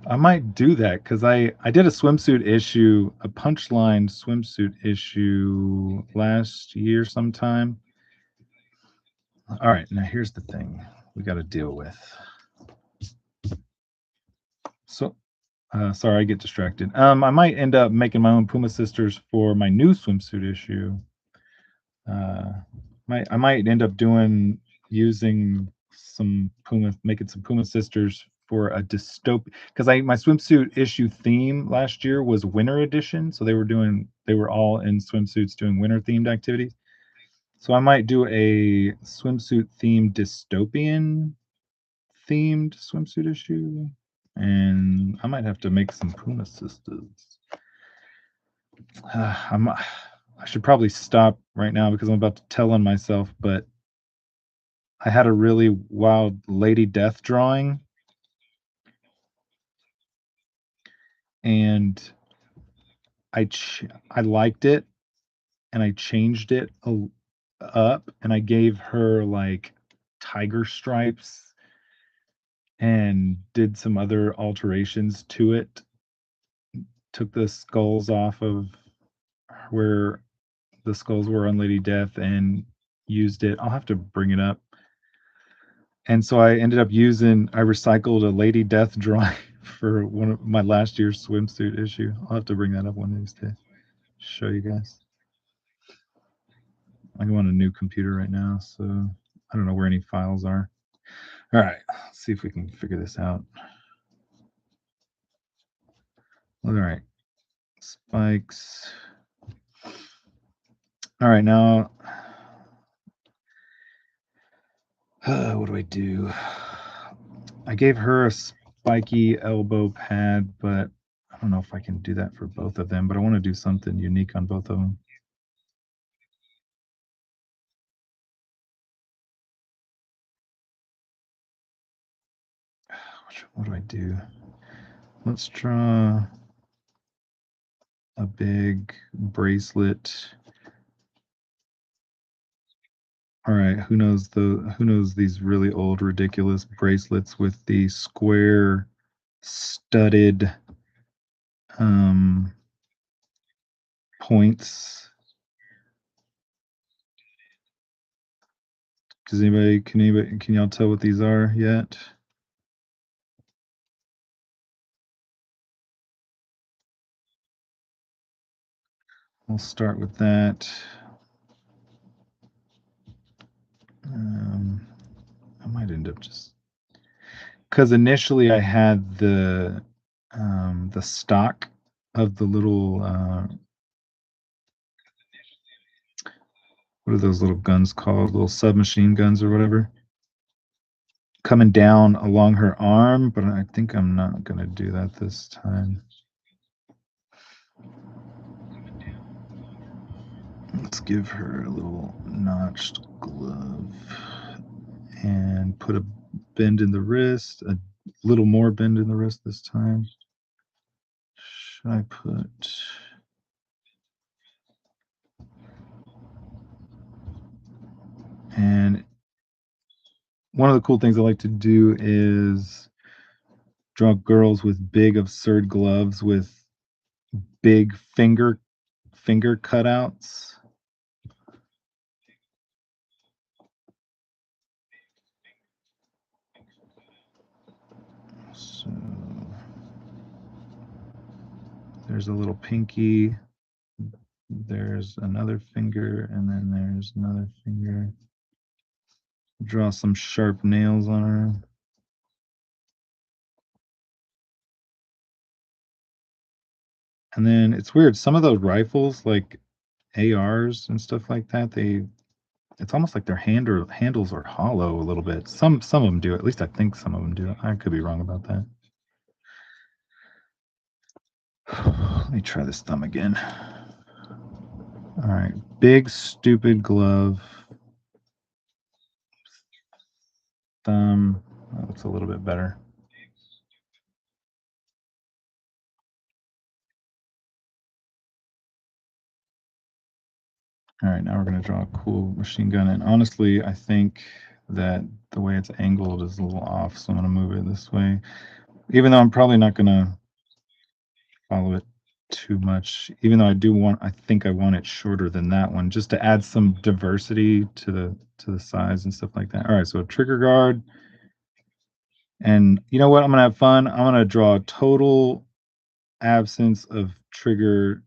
I might do that because I did a swimsuit issue, a Punchline swimsuit issue last year sometime. All right, now here's the thing we got to deal with. So, sorry, I get distracted. I might end up making my own Puma sisters for my new swimsuit issue. I might end up using making some Puma sisters for a dystopia because my swimsuit issue theme last year was winter edition, so they were all in swimsuits doing winter themed activities. So I might do a swimsuit themed dystopian themed swimsuit issue, and I might have to make some Puma sisters. I should probably stop right now because I'm about to tell on myself, but I had a really wild Lady Death drawing, and I liked it, and I changed it up, and I gave her like tiger stripes and did some other alterations to it. Took the skulls off of where the skulls were on Lady Death and used it. I'll have to bring it up. And so I recycled a Lady Death drawing for one of my last year's swimsuit issue. I'll have to bring that up one of these days. Show you guys. I'm on a new computer right now, so I don't know where any files are. All right, let's see if we can figure this out. All right, spikes. All right, now what do I do? I gave her a spiky elbow pad, but I don't know if I can do that for both of them, but I want to do something unique on both of them. What do I do? Let's draw a big bracelet. All right, who knows these really old ridiculous bracelets with the square studded points. Can y'all tell what these are yet? We'll start with that. I might end up just because initially I had the stock of the little what are those little guns called? Little submachine guns or whatever. Coming down along her arm, but I think I'm not gonna do that this time. Let's give her a little notched glove and put a bend in the wrist, a little more bend in the wrist this time. Should I put and one of the cool things I like to do is draw girls with big absurd gloves with big finger cutouts. So there's a little pinky, there's another finger, and then there's another finger. Draw some sharp nails on her. And then it's weird, some of those rifles, like ARs and stuff like that, it's almost like their handles are hollow a little bit. Some of them do. At least I think some of them do. I could be wrong about that. Let me try this thumb again. All right, big stupid glove. Thumb. That looks a little bit better. All right, now we're going to draw a cool machine gun. And honestly, I think that the way it's angled is a little off, so I'm going to move it this way. Even though I'm probably not going to follow it too much, even though I think I want it shorter than that one, just to add some diversity to the size and stuff like that. All right, so a trigger guard. And you know what? I'm going to have fun. I'm going to draw a total absence of trigger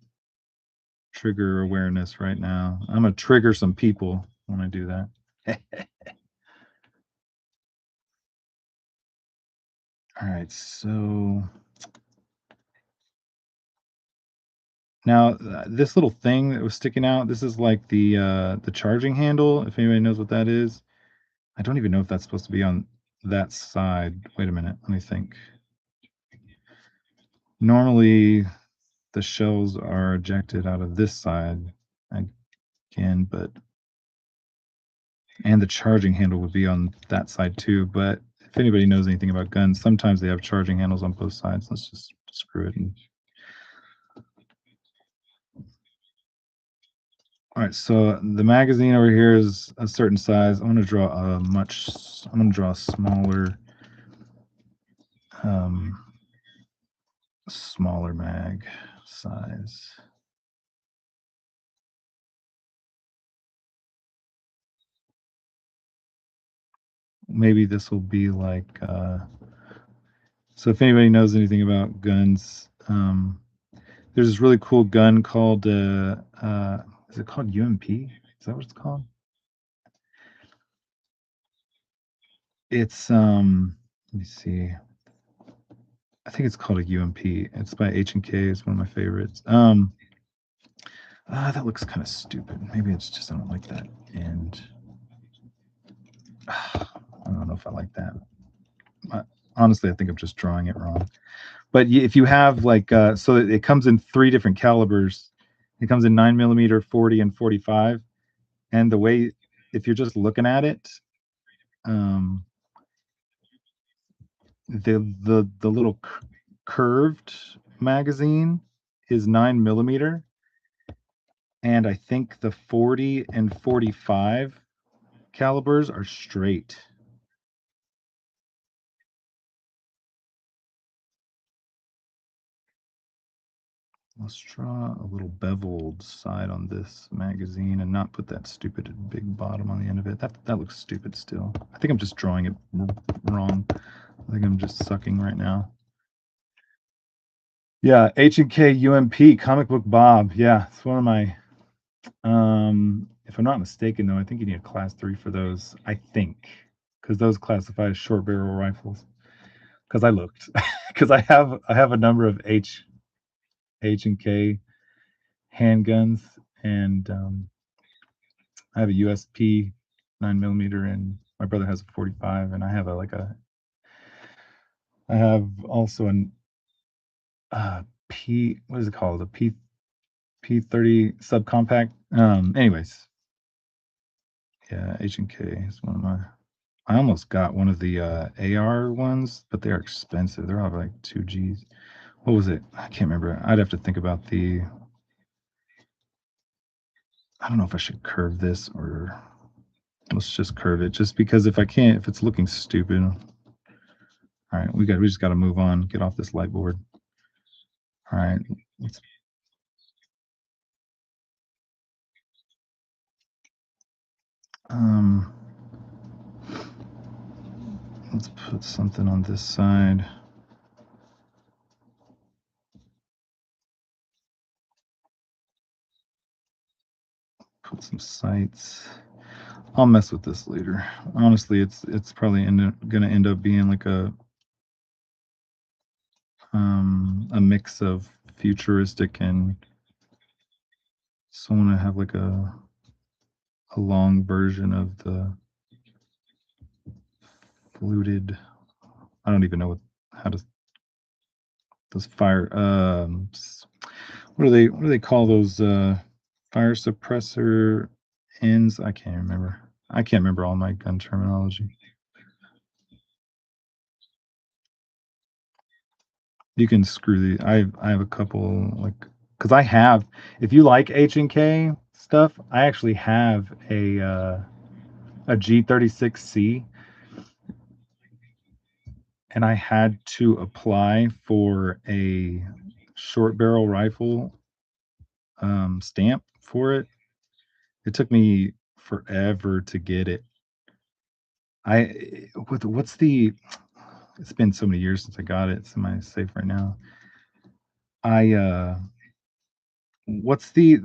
awareness right now. I'm gonna trigger some people when I do that. All right, so now this little thing that was sticking out, this is like the charging handle, if anybody knows what that is. I don't even know if that's supposed to be on that side. Wait a minute, let me think. Normally the shells are ejected out of this side again, but and the charging handle would be on that side too. But if anybody knows anything about guns, sometimes they have charging handles on both sides. Let's just screw it. All right, so the magazine over here is a certain size. I'm going to draw a smaller, smaller mag size. Maybe this will be like, so if anybody knows anything about guns, there's this really cool gun called, is it called UMP? Is that what it's called? It's, let me see. I think it's called a UMP. It's by H&K. It's one of my favorites. That looks kind of stupid. Maybe it's just I don't like that. And I don't know if I like that. Honestly, I think I'm just drawing it wrong. But if you have like, so it comes in 3 different calibers. It comes in 9mm, 40, and 45. And the way, if you're just looking at it, the little curved magazine is 9mm, and I think the 40 and 45 calibers are straight. Let's draw a little beveled side on this magazine and not put that stupid big bottom on the end of it. That looks stupid still. I think I'm just drawing it wrong. I think I'm just sucking right now. Yeah, H&K UMP, Comic Book Bob. Yeah, it's one of my, if I'm not mistaken though, I think you need a class 3 for those, I think, because those classify as short barrel rifles. Because I looked, because I have a number of H&K handguns, and I have a USP 9mm, and my brother has a 45, and I have I have also an what is it called? A P30 subcompact. Anyways, yeah, H&K is one of my. I almost got one of the AR ones, but they're expensive. They're all like 2Gs. What was it? I can't remember. I'd have to think about the. I don't know if I should curve this or let's just curve it. Just because if it's looking stupid. All right, we just got to move on. Get off this light board. All right, um, let's put something on this side. Put some sights. I'll mess with this later. Honestly, it's probably gonna end up being like a mix of futuristic and so I want to have like a long version of the fluted. I don't even know how to those fire what do they call those fire suppressor ends? I can't remember. I can't remember all my gun terminology. You can screw the. I have a couple like because I have. If you like H&K stuff, I actually have a G36C, and I had to apply for a short barrel rifle stamp for it. It took me forever to get it. What's the? It's been so many years since I got it. It's in my safe right now. I what's the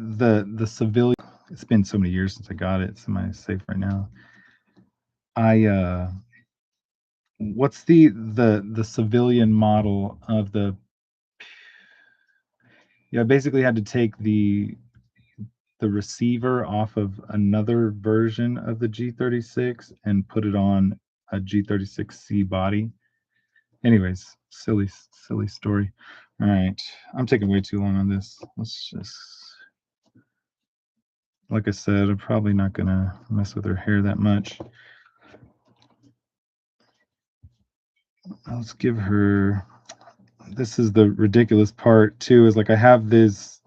civilian? It's been so many years since I got it. It's in my safe right now. I what's the civilian model of the? Yeah, I basically had to take the receiver off of another version of the G36 and put it on a G36C body. Anyways, silly story. All right, I'm taking way too long on this. Let's just, like I said, I'm probably not gonna mess with her hair that much. Let's give her. This is the ridiculous part too. Is like I have this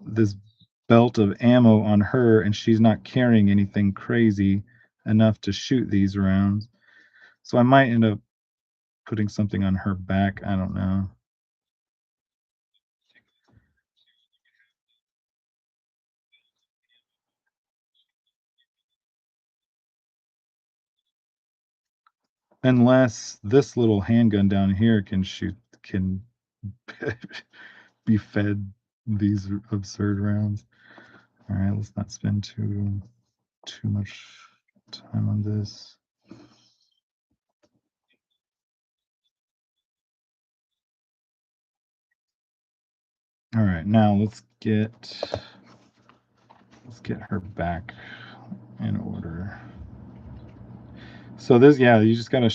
belt of ammo on her, and she's not carrying anything crazy enough to shoot these rounds. So I might end up putting something on her back. I don't know. Unless this little handgun down here can be fed these absurd rounds. All right, let's not spend too much time on this. All right, now let's get her back in order. So this, yeah, you just gotta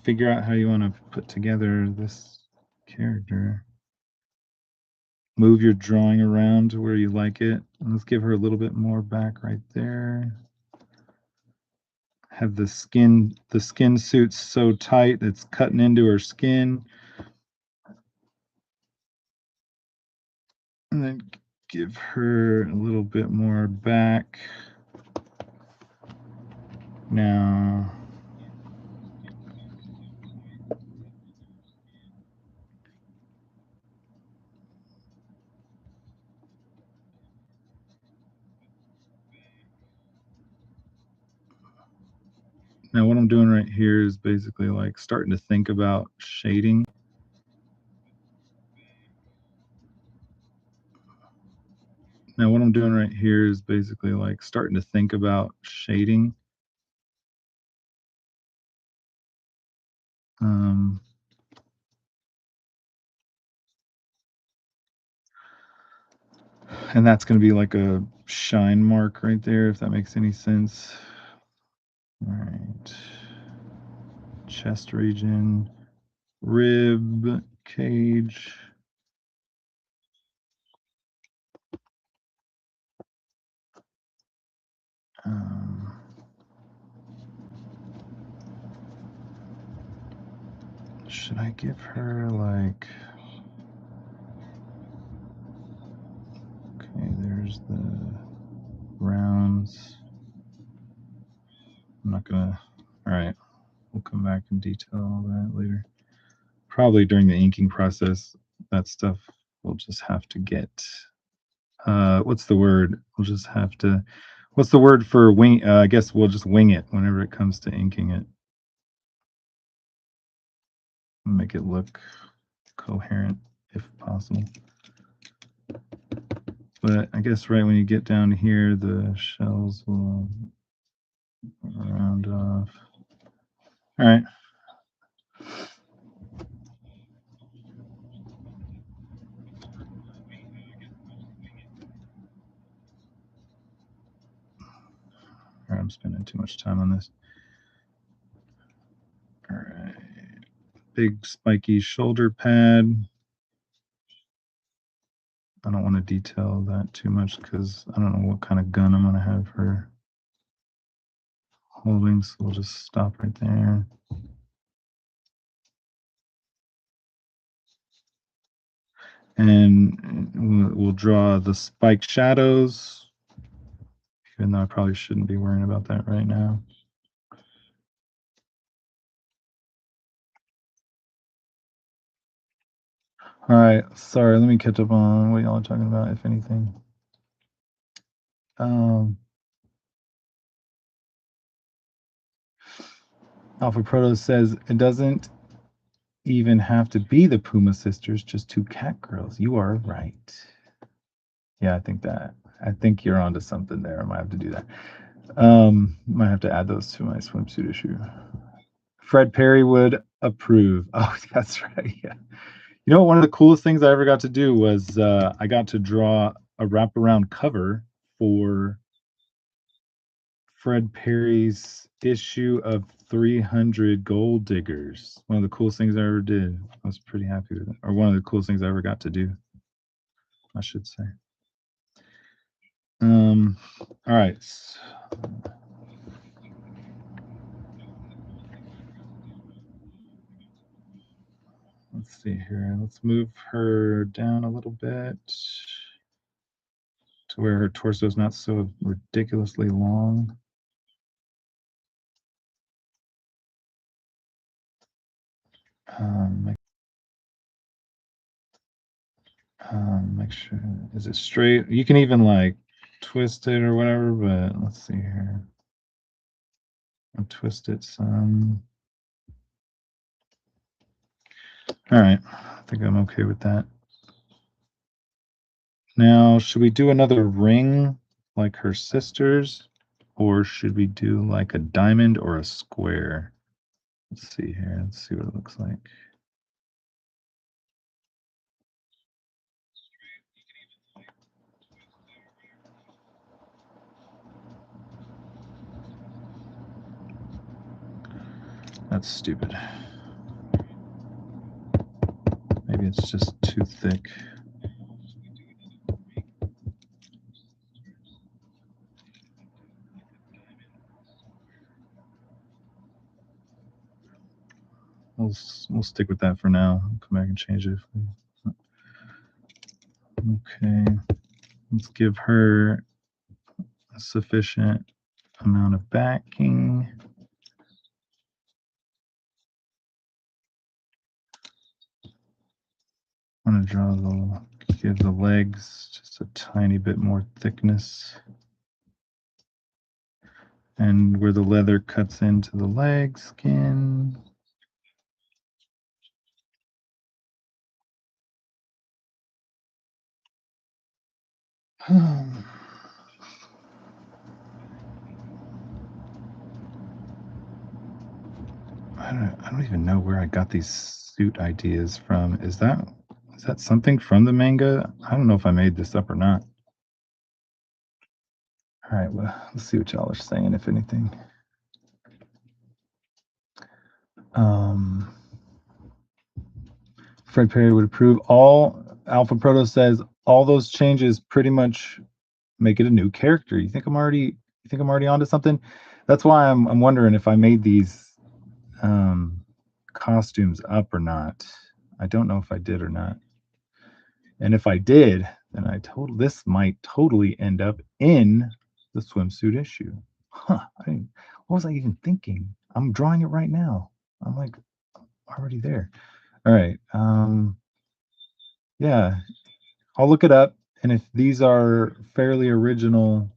figure out how you want to put together this character. Move your drawing around to where you like it. And let's give her a little bit more back right there. Have the skin suit's so tight it's cutting into her skin. And then give her a little bit more back. Now, Now what I'm doing right here is basically like starting to think about shading. Now what I'm doing right here is basically like starting to think about shading. And that's going to be like a shine mark right there, if that makes any sense. All right. Chest region, rib cage. Should I give her like... Okay, there's the rounds. I'm not gonna... All right, we'll come back and detail all that later. Probably during the inking process, that stuff we'll just have to get... what's the word? We'll just have to... What's the word for wing? I guess we'll just wing it whenever it comes to inking it. Make it look coherent if possible. But I guess right when you get down here, the shells will round off. All right. All right, I'm spending too much time on this. All right. Big spiky shoulder pad. I don't want to detail that too much because I don't know what kind of gun I'm going to have her holding, so we'll just stop right there. And we'll draw the spike shadows, even though I probably shouldn't be worrying about that right now. All right, sorry, let me catch up on what y'all are talking about, if anything. Alpha Proto says it doesn't even have to be the Puma sisters, just two cat girls. You are right. Yeah, I think you're onto something there. I might have to do that. Might have to add those to my swimsuit issue. Fred Perry would approve. Oh, that's right. Yeah. You know, one of the coolest things I ever got to do was I got to draw a wraparound cover for Fred Perry's issue of 300 Gold Diggers. One of the coolest things I ever did. I was pretty happy with it. Or one of the coolest things I ever got to do, I should say. All right. Let's see here. Let's move her down a little bit to where her torso is not so ridiculously long. Make sure, is it straight? You can even like twist it or whatever, but let's see here. I'll twist it some. All right, I think I'm okay with that. Now, should we do another ring like her sisters, or should we do like a diamond or a square? Let's see here. Let's see what it looks like. That's stupid. Maybe it's just too thick. We'll stick with that for now. I'll come back and change it. Okay, let's give her a sufficient amount of backing. I'm going to draw give the legs just a tiny bit more thickness. and where the leather cuts into the leg skin. I don't even know where I got these suit ideas from. Is that something from the manga? I don't know if I made this up or not. All right, well, let's see what y'all are saying, if anything. Fred Perry would approve. All Alpha Proto says all those changes pretty much make it a new character. You think I'm already onto something? That's why I'm wondering if I made these costumes up or not. I don't know if I did or not. And if I did, then this might totally end up in the swimsuit issue. Huh. What was I even thinking? I'm drawing it right now. I'm like already there. All right. Yeah, I'll look it up. And if these are fairly original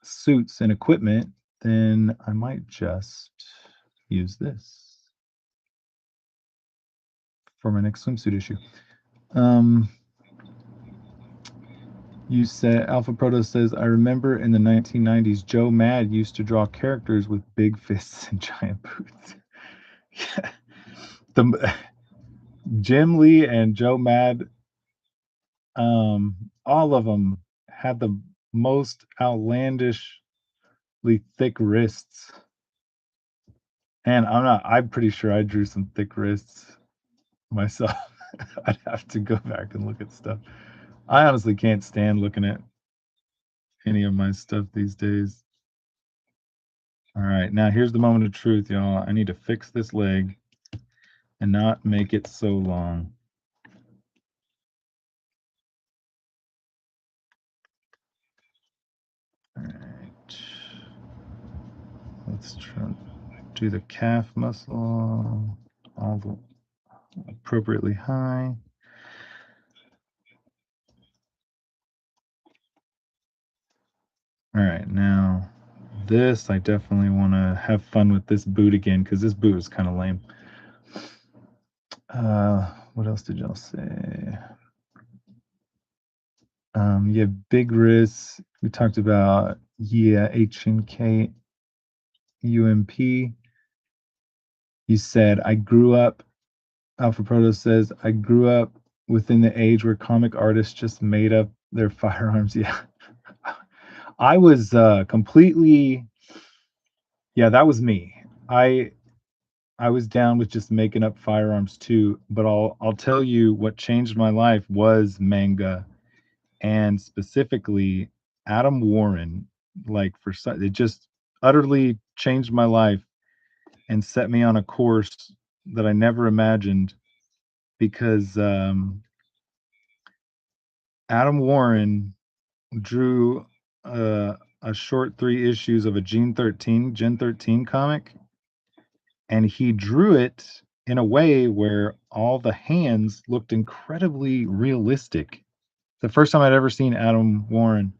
suits and equipment, then I might just use this for my next swimsuit issue. You said Alpha Proto says, I remember in the 1990s, Joe Mad used to draw characters with big fists and giant boots. Yeah. Jim Lee and Joe Mad, all of them had the most outlandishly thick wrists. And I'm pretty sure I drew some thick wrists myself. I'd have to go back and look at stuff. I honestly can't stand looking at any of my stuff these days. All right, now here's the moment of truth, y'all. I need to fix this leg and not make it so long. All right. Let's try to do the calf muscle all the appropriately high. All right, now this, I definitely want to have fun with this boot again because this boot is kind of lame. What else did y'all say? Yeah, big wrists. We talked about HNK UMP. You said I grew up. Alpha Proto says I grew up within the age where comic artists just made up their firearms. Yeah, I was completely. Yeah, that was me. I was down with just making up firearms too. But I'll tell you what changed my life was manga, and specifically Adam Warren. Like it just utterly changed my life and set me on a course that I never imagined because Adam Warren drew a short 3 issues of a Gen 13 comic, and he drew it in a way where all the hands looked incredibly realistic. The first time I'd ever seen Adam Warren,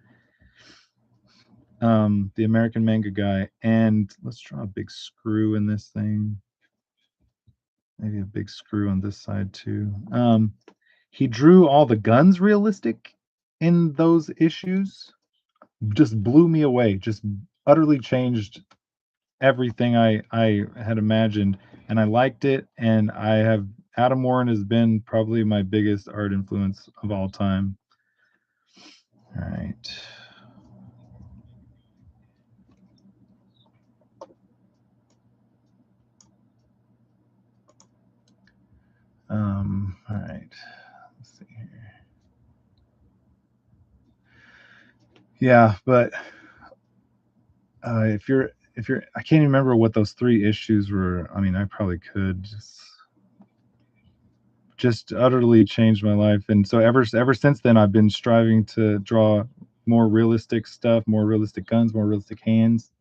the American manga guy. And let's draw a big screw in this thing. Maybe a big screw on this side too. He drew all the guns realistic in those issues. Just blew me away. Just utterly changed everything I had imagined, and I liked it. And Adam Warren has been probably my biggest art influence of all time. All right. All right. Let's see here. Yeah, but if you're, I can't even remember what those 3 issues were. I mean, I probably could just utterly changed my life. And so ever since then, I've been striving to draw more realistic stuff, more realistic guns, more realistic hands.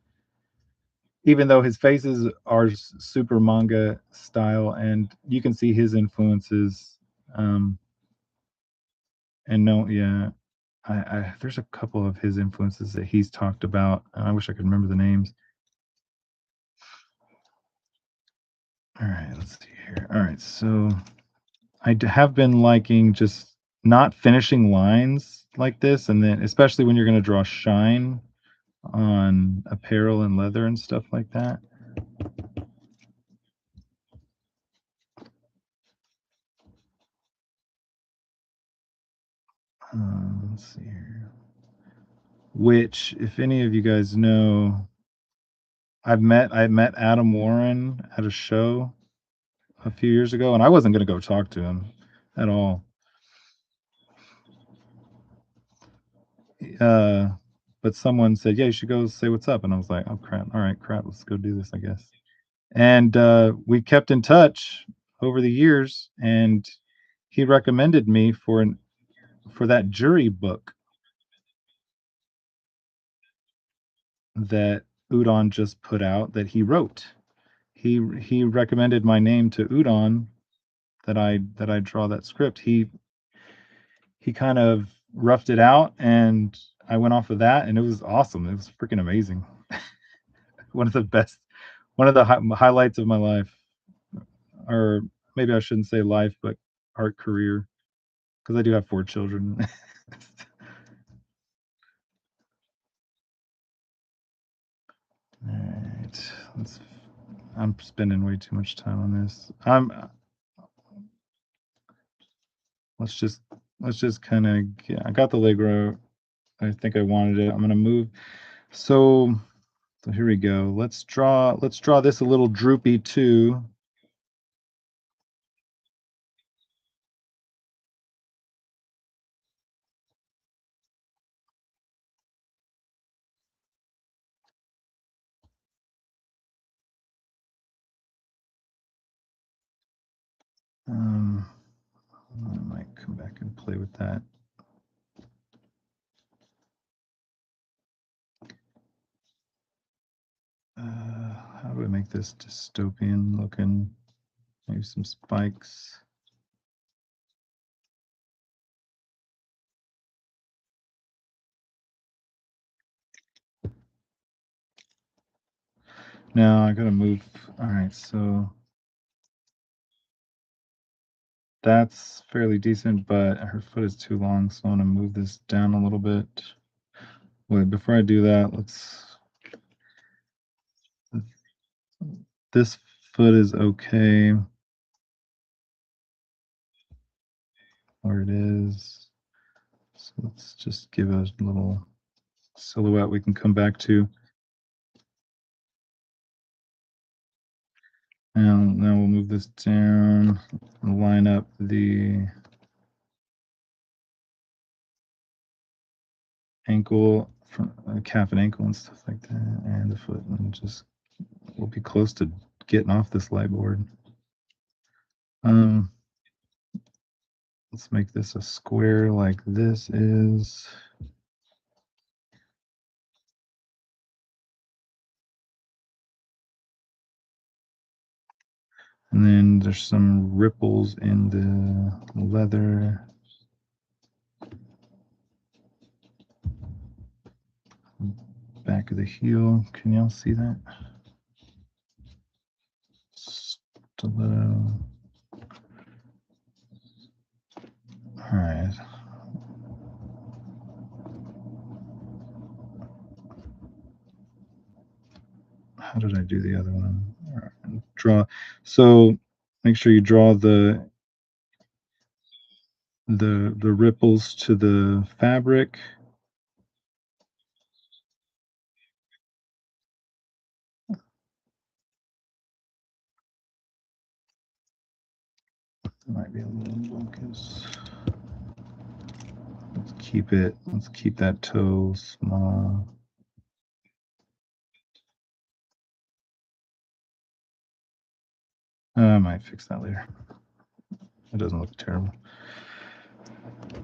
Even though his faces are super manga style, and you can see his influences. And no, yeah, there's a couple of his influences that he's talked about, and I wish I could remember the names. All right, let's see here. All right, so have been liking just not finishing lines like this, and then especially when you're going to draw shine on apparel and leather and stuff like that. Let's see here. Which, if any of you guys know, I met Adam Warren at a show a few years ago, and I wasn't going to go talk to him at all. But someone said, "Yeah, you should go say what's up," and I was like, "Oh crap! All right, crap. Let's go do this, I guess." And we kept in touch over the years, and he recommended me for that jury book that Udon just put out that he wrote. He recommended my name to Udon that I draw that script. He kind of roughed it out, and I went off of that, and it was awesome. It was freaking amazing. One of the best, one of the highlights of my life, or maybe I shouldn't say life, but art career, because I do have 4 children. All right, I'm spending way too much time on this. Let's just kind of. I got the leg row. I think I wanted it. I'm gonna move. So here we go. Let's draw this a little droopy too. I might come back and play with that. How do I make this dystopian looking? Maybe some spikes. Now I gotta move. All right, so that's fairly decent, but her foot is too long, so I'm gonna move this down a little bit. Wait, before I do that, this foot is okay where it is. So let's just give a little silhouette we can come back to. And now we'll move this down and line up the ankle, calf and ankle and stuff like that, and the foot, and just we'll be close to getting off this light board. Let's make this a square like this is. And then there's some ripples in the leather. Back of the heel. Can y'all see that? Stiletto. All right. How did I do the other one? Right. Draw. So make sure you draw the ripples to the fabric. It might be a little focus. Let's keep that toe small. I might fix that later. It doesn't look terrible.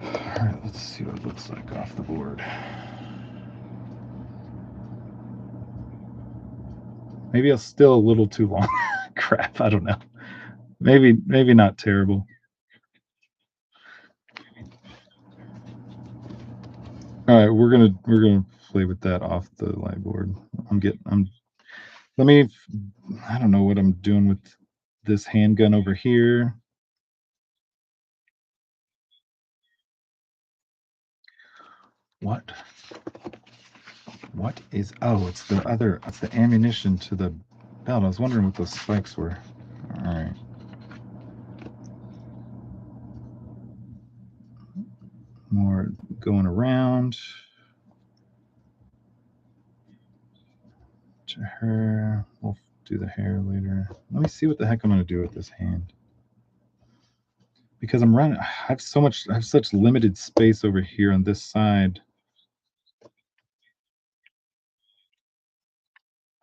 All right, let's see what it looks like off the board. Maybe it's still a little too long. Crap, I don't know. Maybe not terrible. right, we're gonna play with that off the light board. Let me. I don't know what I'm doing with this handgun over here. What? What is? Oh, it's the other. It's the ammunition to the belt. I was wondering what those spikes were. All right. More going around. To her. We'll do the hair later. Let me see what the heck I'm gonna do with this hand. Because I'm running. I have such limited space over here on this side.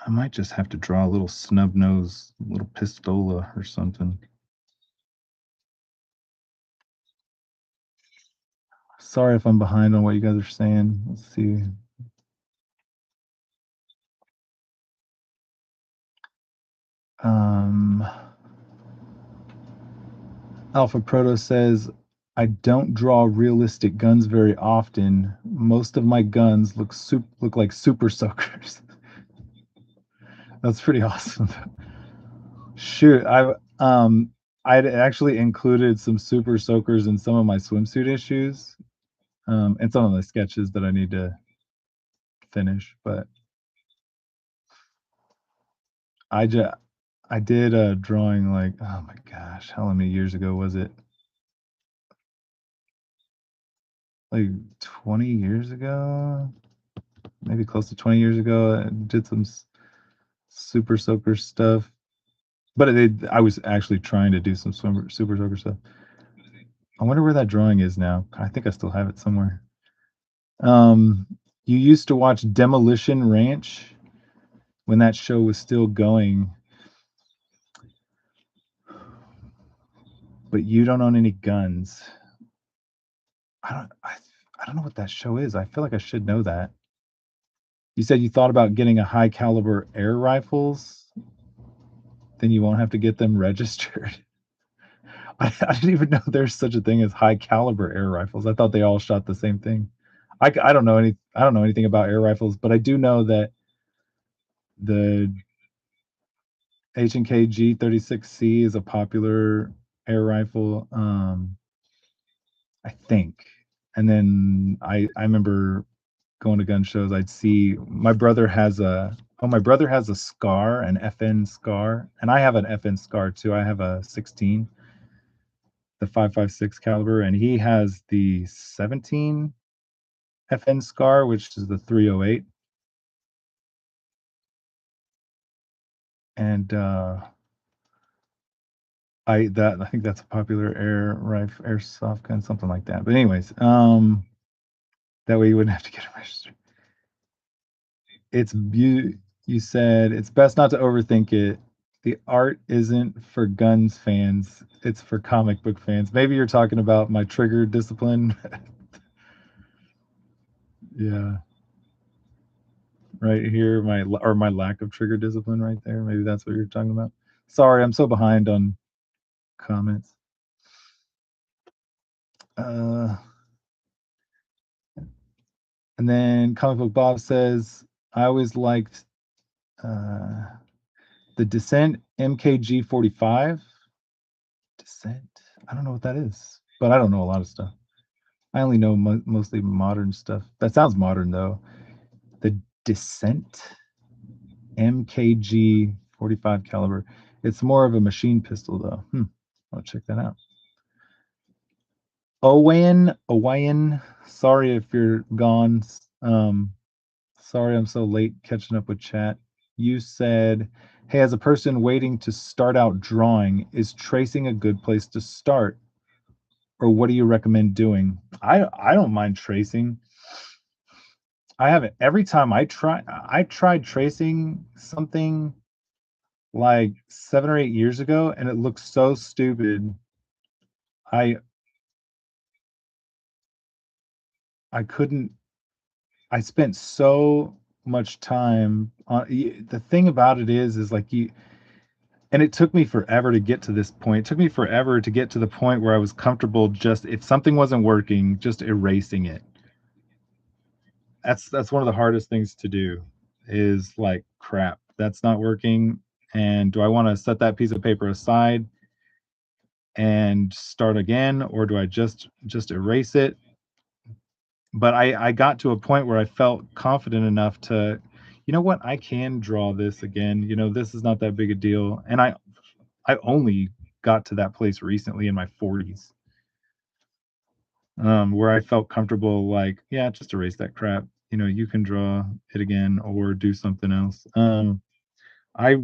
I might just have to draw a little snub nose, little pistola or something. Sorry if I'm behind on what you guys are saying. Let's see. Alpha Proto says, I don't draw realistic guns very often. Most of my guns look like super soakers. That's pretty awesome. Shoot, I'd actually included some super soakers in some of my swimsuit issues, and some of the sketches that I need to finish. But I did a drawing like, oh my gosh, how many years ago was it? Like 20 years ago, maybe close to 20 years ago. I did some super soaker stuff, but I was actually trying to do some super soaker stuff. I wonder where that drawing is now. I think I still have it somewhere. You used to watch Demolition Ranch when that show was still going, but you don't own any guns. I don't know what that show is. I feel like I should know that. You said you thought about getting a high caliber air rifles, then you won't have to get them registered. I didn't even know there's such a thing as high caliber air rifles. I thought they all shot the same thing. I don't know anything about air rifles, but I do know that the H&K G36C is a popular air rifle. I think. And then I remember going to gun shows. I'd see my brother has a SCAR, an FN SCAR, and I have an FN SCAR too. I have a 16, the 5.56 caliber, and he has the 17 FN SCAR, which is the 308. And I think that's a popular airsoft gun, something like that. But anyways, that way you wouldn't have to get it registered. You said it's best not to overthink it. The art isn't for guns fans, it's for comic book fans. Maybe you're talking about my trigger discipline. Yeah. Right here, my lack of trigger discipline right there. Maybe that's what you're talking about. Sorry, I'm so behind on comments. And then Comic Book Bob says, I always liked the Descent MKG 45. Descent? I don't know what that is, but I don't know a lot of stuff. I only know mostly modern stuff. That sounds modern, though. The Descent MKG 45 caliber. It's more of a machine pistol, though. I'll check that out. Owain, sorry if you're gone. Sorry I'm so late catching up with chat. You said, hey, as a person waiting to start out drawing, is tracing a good place to start? Or what do you recommend doing? I don't mind tracing. I haven't. Every time I tried tracing something like 7 or 8 years ago, and it looked so stupid. I couldn't. I spent so much time on the thing about it is like and it took me forever to get to this point. It took me forever to get to the point where I was comfortable just if something wasn't working, just erasing it. that's one of the hardest things to do is like, crap, that's not working. And do I want to set that piece of paper aside and start again, or do I just erase it? But I got to a point where I felt confident enough to, you know what, I can draw this again. You know, this is not that big a deal. And I only got to that place recently in my 40s, where I felt comfortable, like, yeah, just erase that crap. You know, you can draw it again or do something else. I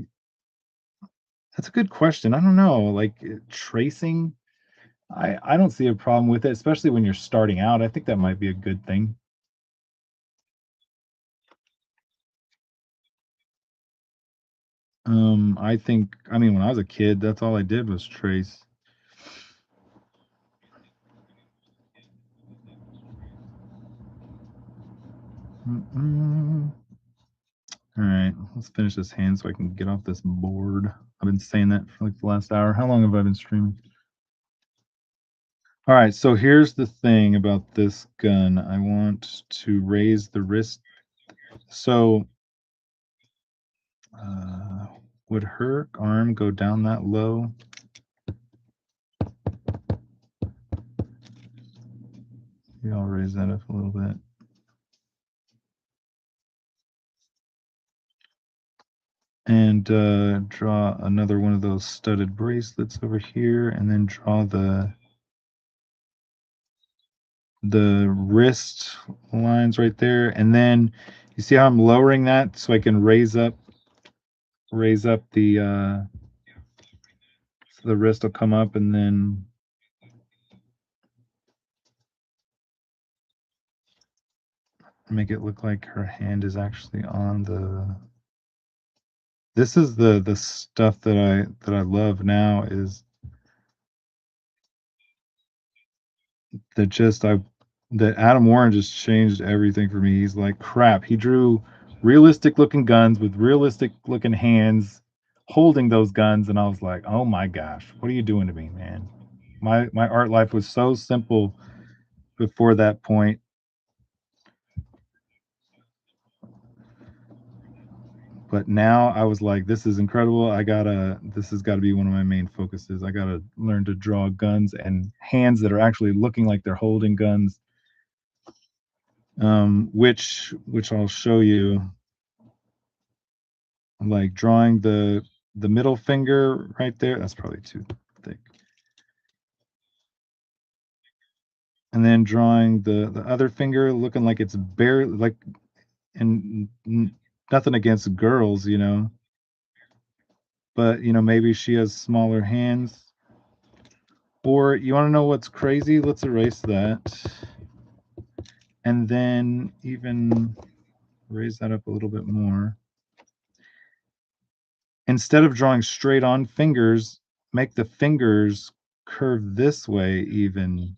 That's a good question. I don't know, like, tracing, I don't see a problem with it, especially when you're starting out. I think that might be a good thing. I think, I mean, when I was a kid, that's all I did was trace. Mm-mm. All right, let's finish this hand so I can get off this board. I've been saying that for like the last hour. How long have I been streaming? All right, so here's the thing about this gun. I want to raise the wrist. So, uh, would her arm go down that low? Maybe I'll raise that up a little bit. And draw another one of those studded bracelets over here, and then draw the wrist lines right there. And then you see how I'm lowering that so I can raise up so the wrist will come up, and then make it look like her hand is actually on the. This is the stuff that I love now, is that just I that Adam Warren just changed everything for me. He's like, crap. He drew realistic looking guns with realistic looking hands holding those guns, and I was like, oh my gosh, what are you doing to me, man? My art life was so simple before that point, but now I was like, this is incredible. This has got to be one of my main focuses. I gotta learn to draw guns and hands that are actually looking like they're holding guns. Which I'll show you, like drawing the middle finger right there. That's probably too thick. And then drawing the other finger looking like it's bare, like, and nothing against girls, but maybe she has smaller hands. Or you want to know what's crazy? Let's erase that. And then even raise that up a little bit more. Instead of drawing straight on fingers, make the fingers curve this way even.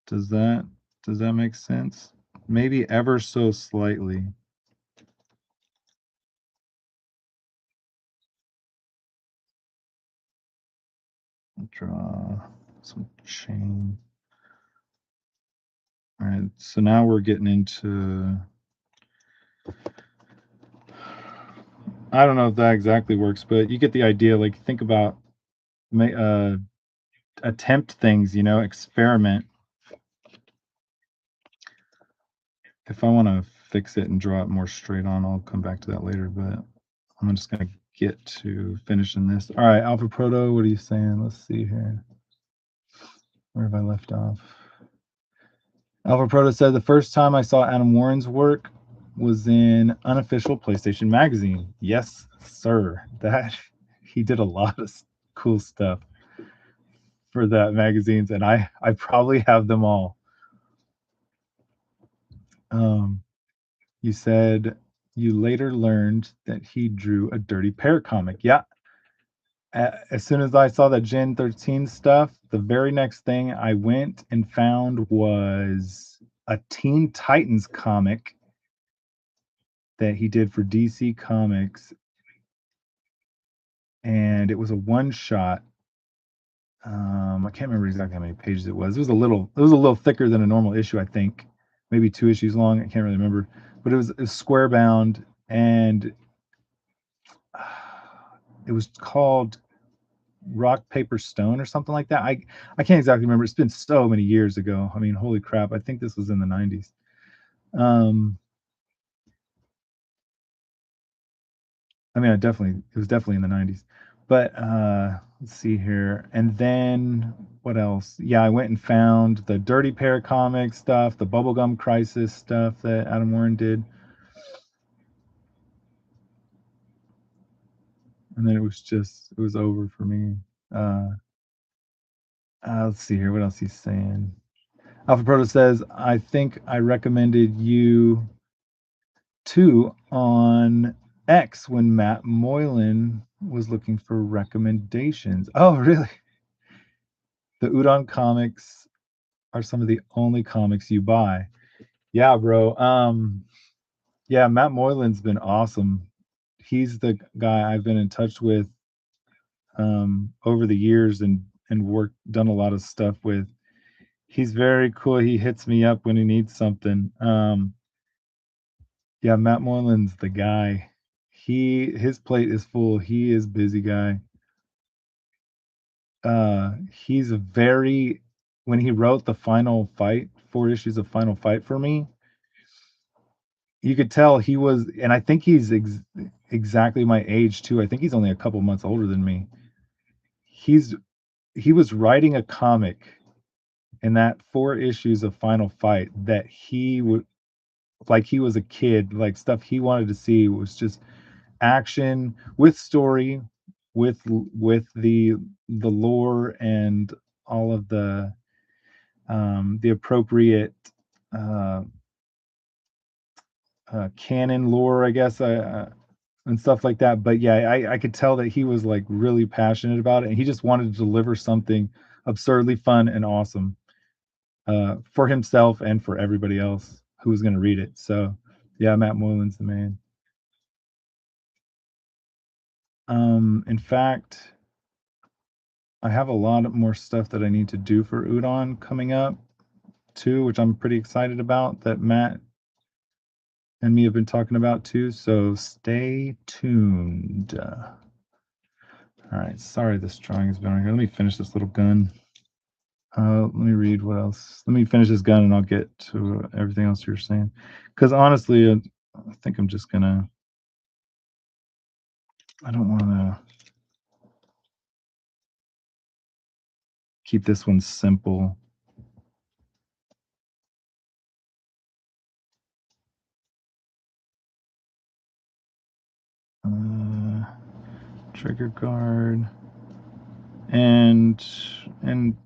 Does that does that make sense? Maybe ever so slightly. Draw some chain. All right, so now we're getting into, I don't know if that exactly works, but you get the idea. Like, think about, attempt things, experiment. If I want to fix it and draw it more straight on, I'll come back to that later, but I'm just going to get to finishing this. All right, Alpha Proto, what are you saying? Let's see here. Where have I left off? Alpha Proto said, the first time I saw Adam Warren's work was in Unofficial PlayStation Magazine. Yes, sir. That he did a lot of cool stuff for that magazines, and I probably have them all. Um, you said you later learned that he drew a Dirty Pair comic. Yeah. As soon as I saw that Gen 13 stuff, the very next thing I went and found was a Teen Titans comic that he did for DC Comics, and it was a one shot. I can't remember exactly how many pages it was. It was a little thicker than a normal issue, I think. Maybe 2 issues long, I can't really remember. But it was square bound, and it was called Rock, Paper, Stone or something like that. I can't exactly remember. It's been so many years ago. I mean, holy crap, I think this was in the '90s. Um, I mean, it was definitely in the '90s. But, let's see here, and then what else? Yeah, I went and found the Dirty Pair comic stuff, the Bubblegum Crisis stuff that Adam Warren did, and then it was over for me. Uh, let's see here, what else he's saying. Alpha Proto says, "I think I recommended you too on X when Matt Moylan was looking for recommendations." Oh, really? The Udon comics are some of the only comics you buy. Yeah, bro. Yeah, Matt Moylan's been awesome. He's the guy I've been in touch with over the years and worked done a lot of stuff with. He's very cool. He hits me up when he needs something. Yeah, Matt Moylan's the guy. His plate is full. He is busy guy. He's a very when he wrote the Final Fight, 4 issues of Final Fight for me, you could tell he was, and I think he's exactly my age too. I think he's only a couple months older than me. He's he was writing a comic in that 4 issues of Final Fight that he would like he was a kid, like stuff he wanted to see was just action with story, with the lore and all of the appropriate uh, canon lore, I guess, and stuff like that. But yeah, I could tell that he was like really passionate about it, and he just wanted to deliver something absurdly fun and awesome for himself and for everybody else who was going to read it. So yeah, Matt Moylan's the man. In fact, I have a lot more stuff that I need to do for Udon coming up too, which I'm pretty excited about that Matt and me have been talking about too. So stay tuned. All right. Sorry, this drawing has been on here. Let me finish this little gun. Let me read what else. Let me finish this gun and I'll get to everything else you're saying. Because honestly, I think I'm just gonna. I don't want to keep this one simple. Uh, Trigger guard, and and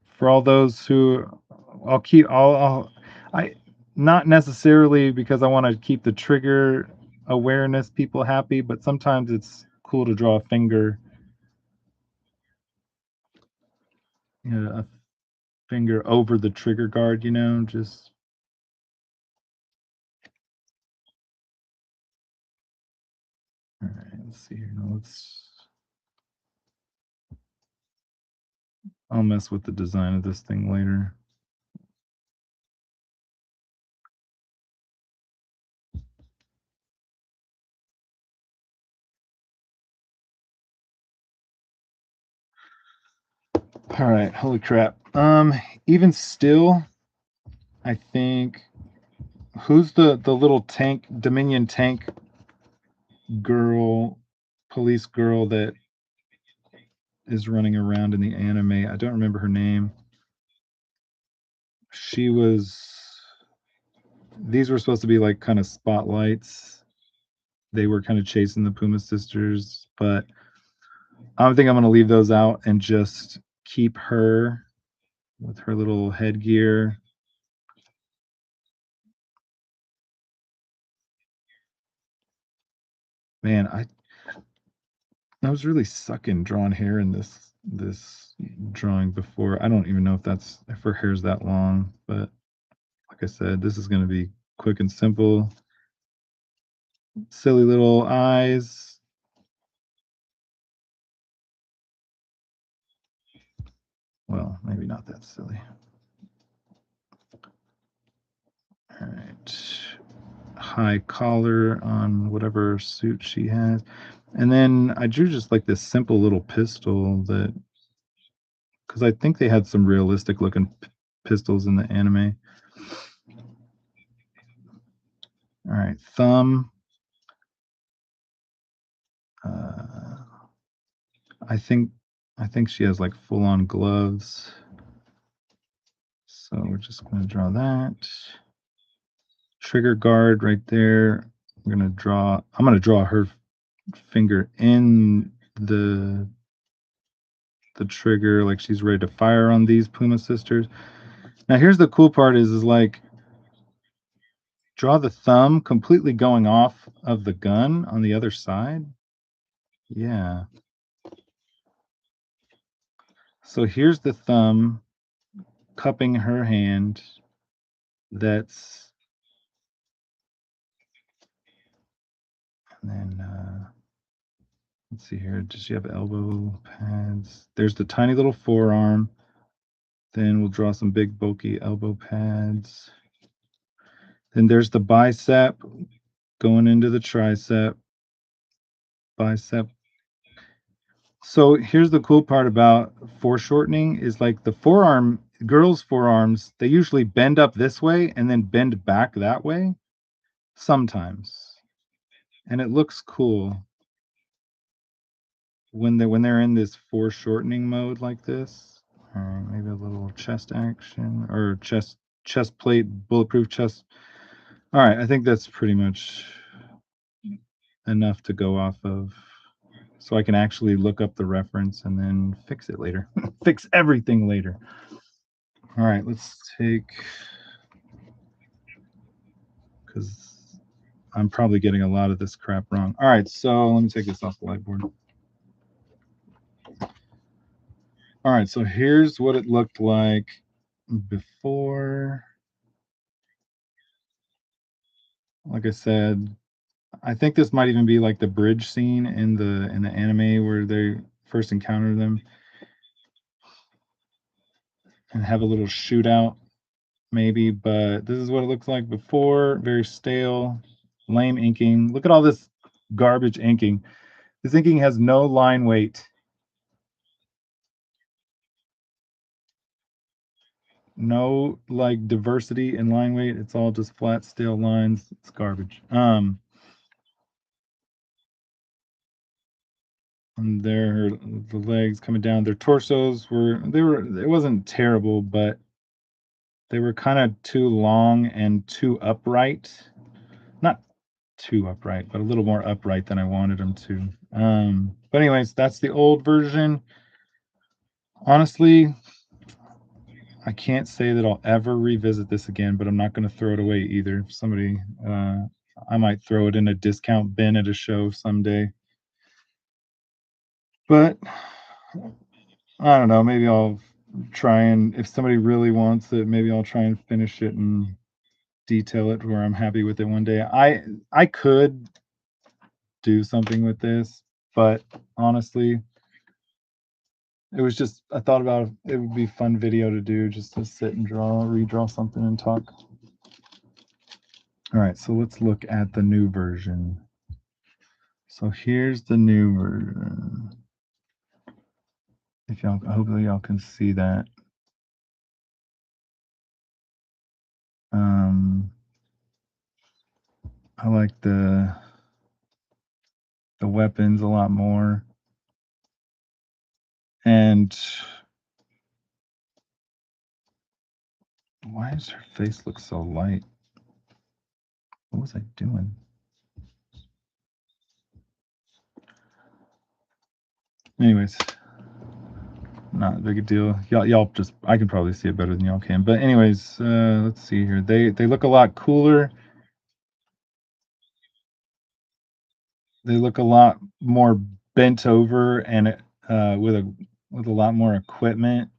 for all those who I'll keep I not necessarily because I want to keep the trigger awareness people happy, but sometimes it's cool to draw a finger, a finger over the trigger guard, just all right, let's see here. Now I'll mess with the design of this thing later. All right, holy crap. Even still, I think who's the little tank Dominion tank girl, police girl that is running around in the anime? I don't remember her name. She was these were supposed to be like kind of spotlights. They were kind of chasing the Puma sisters, but I think I'm going to leave those out and just keep her with her little headgear. Man, I was really sucking drawing hair in this drawing before. I don't even know if her hair's that long, but like I said, this is going to be quick and simple. Silly little eyes. Well, maybe not that silly. All right. High collar on whatever suit she has. And then I drew just like this simple little pistol that, because I think they had some realistic looking pistols in the anime. All right, thumb. Uh, I think I think she has like full on gloves. So we're just going to draw that. Trigger guard right there. I'm going to draw her finger in the trigger like she's ready to fire on these Puma sisters. Now here's the cool part is like draw the thumb completely going off of the gun on the other side. Yeah. So here's the thumb cupping her hand. That's and then let's see here. Does she have elbow pads? There's the tiny little forearm. Then we'll draw some big bulky elbow pads. Then there's the bicep going into the tricep. Bicep. So here's the cool part about foreshortening is like the forearm, girls' forearms, they usually bend up this way and then bend back that way sometimes. And it looks cool when they're in this foreshortening mode like this. All right, maybe a little chest action or chest plate, bulletproof chest. All right, I think that's pretty much enough to go off of. So I can actually look up the reference and then fix it later. Fix everything later. All right, let's take, because I'm probably getting a lot of this crap wrong. All right, so let me take this off the whiteboard. All right, so here's what it looked like before. Like I said, I think this might even be like the bridge scene in the anime where they first encounter them and have a little shootout, maybe. But this is what it looks like before. Very stale, lame inking. Look at all this garbage inking. This inking has no line weight. No like diversity in line weight. It's all just flat, stale lines. It's garbage. And the legs coming down. Their torsos it wasn't terrible, but they were kind of too long and too upright. Not too upright, but a little more upright than I wanted them to. But anyways, that's the old version. Honestly, I can't say that I'll ever revisit this again, but I'm not going to throw it away either. If somebody, I might throw it in a discount bin at a show someday. But I don't know. Maybe I'll try and, if somebody really wants it, maybe I'll try and finish it and detail it where I'm happy with it one day. I could do something with this, but honestly, it was just I thought about it would be a fun video to do just to sit and redraw something and talk. All right, so let's look at the new version. So here's the new version. If y'all, hopefully y'all can see that. I like the weapons a lot more. And why does her face look so light? What was I doing? Anyways, not a big deal. Y'all just I can probably see it better than y'all can. But anyways, let's see here. They look a lot cooler. They look a lot more bent over and with a lot more equipment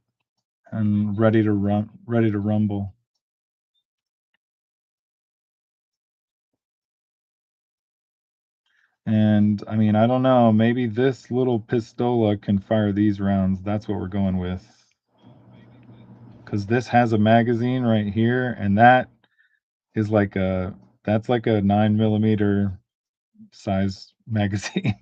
and ready to rumble. And I mean, I don't know, maybe this little pistola can fire these rounds. That's what we're going with. because this has a magazine right here, and is like a that's like a 9 millimeter size magazine.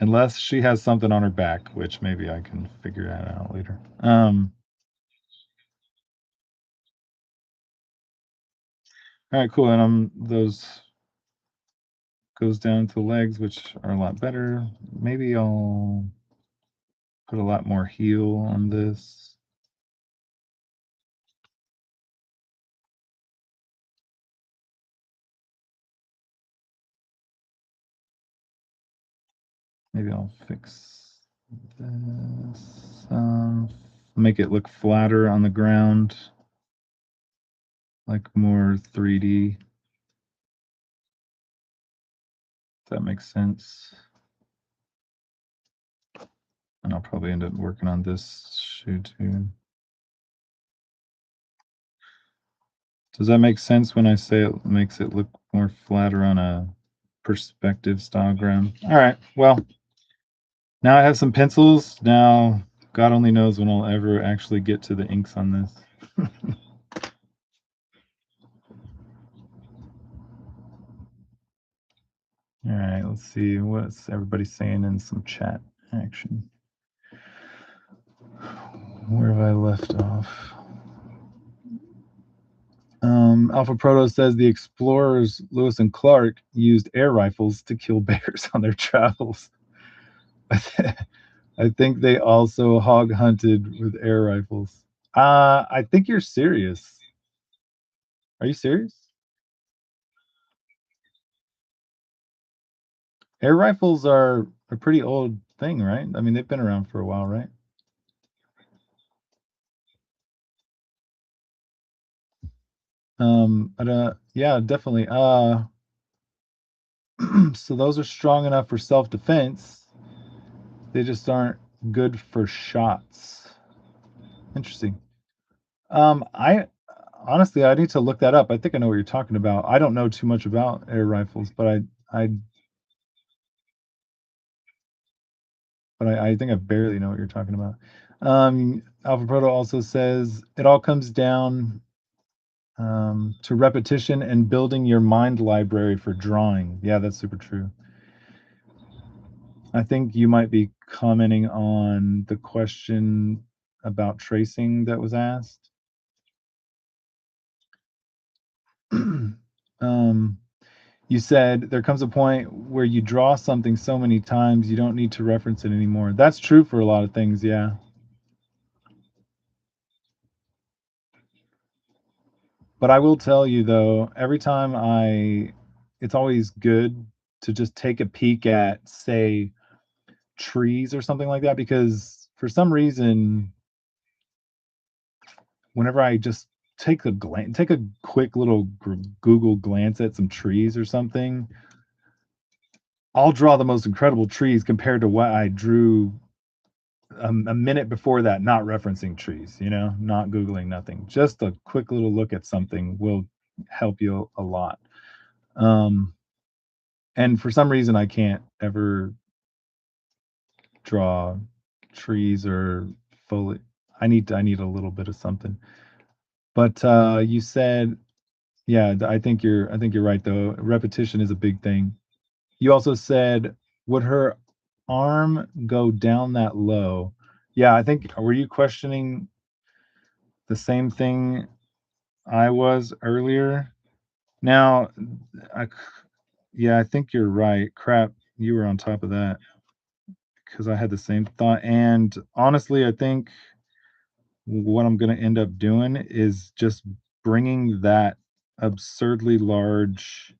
Unless she has something on her back, which maybe I can figure that out later. All right, cool. And those goes down to the legs, which are a lot better. Maybe I'll put a lot more heel on this. Maybe I'll fix this. Make it look flatter on the ground, like more 3D. If that makes sense. And I'll probably end up working on this shoe too. Does that make sense when I say it makes it look more flatter on a perspective stylogram? All right. Well, now I have some pencils. Now, God only knows when I'll ever actually get to the inks on this. All right. Let's see what's everybody saying in some chat action. Where have I left off? Alpha Proto says the explorers Lewis and Clark used air rifles to kill bears on their travels. I think they also hog hunted with air rifles. I think you're serious. Are you serious? Air rifles are a pretty old thing, right? I mean, they've been around for a while, right? Yeah, definitely. So those are strong enough for self-defense. They just aren't good for shots. Interesting. I honestly, I need to look that up. I think I know what you're talking about. I don't know too much about air rifles, but I I think I barely know what you're talking about. Alpha Proto also says it all comes down to repetition and building your mind library for drawing. Yeah, that's super true. I think you might be commenting on the question about tracing that was asked. um, you said there comes a point where you draw something so many times you don't need to reference it anymore. That's true for a lot of things, yeah. But I will tell you though, every time it's always good to just take a peek at, say, trees or something like that, because for some reason, whenever I just take a quick little Google glance at some trees or something, I'll draw the most incredible trees compared to what I drew a minute before that, not referencing trees, not Googling nothing. Just a quick little look at something will help you a lot. And for some reason, I can't ever draw trees or foliage. I need a little bit of something. But you said, yeah, I think you're right though. Repetition is a big thing. You also said, would her arm go down that low? Yeah, I think, were you questioning the same thing I was earlier? Now, I, yeah, I think you're right. Crap, you were on top of that because I had the same thought. And honestly, I think what I'm going to end up doing is just bringing that absurdly large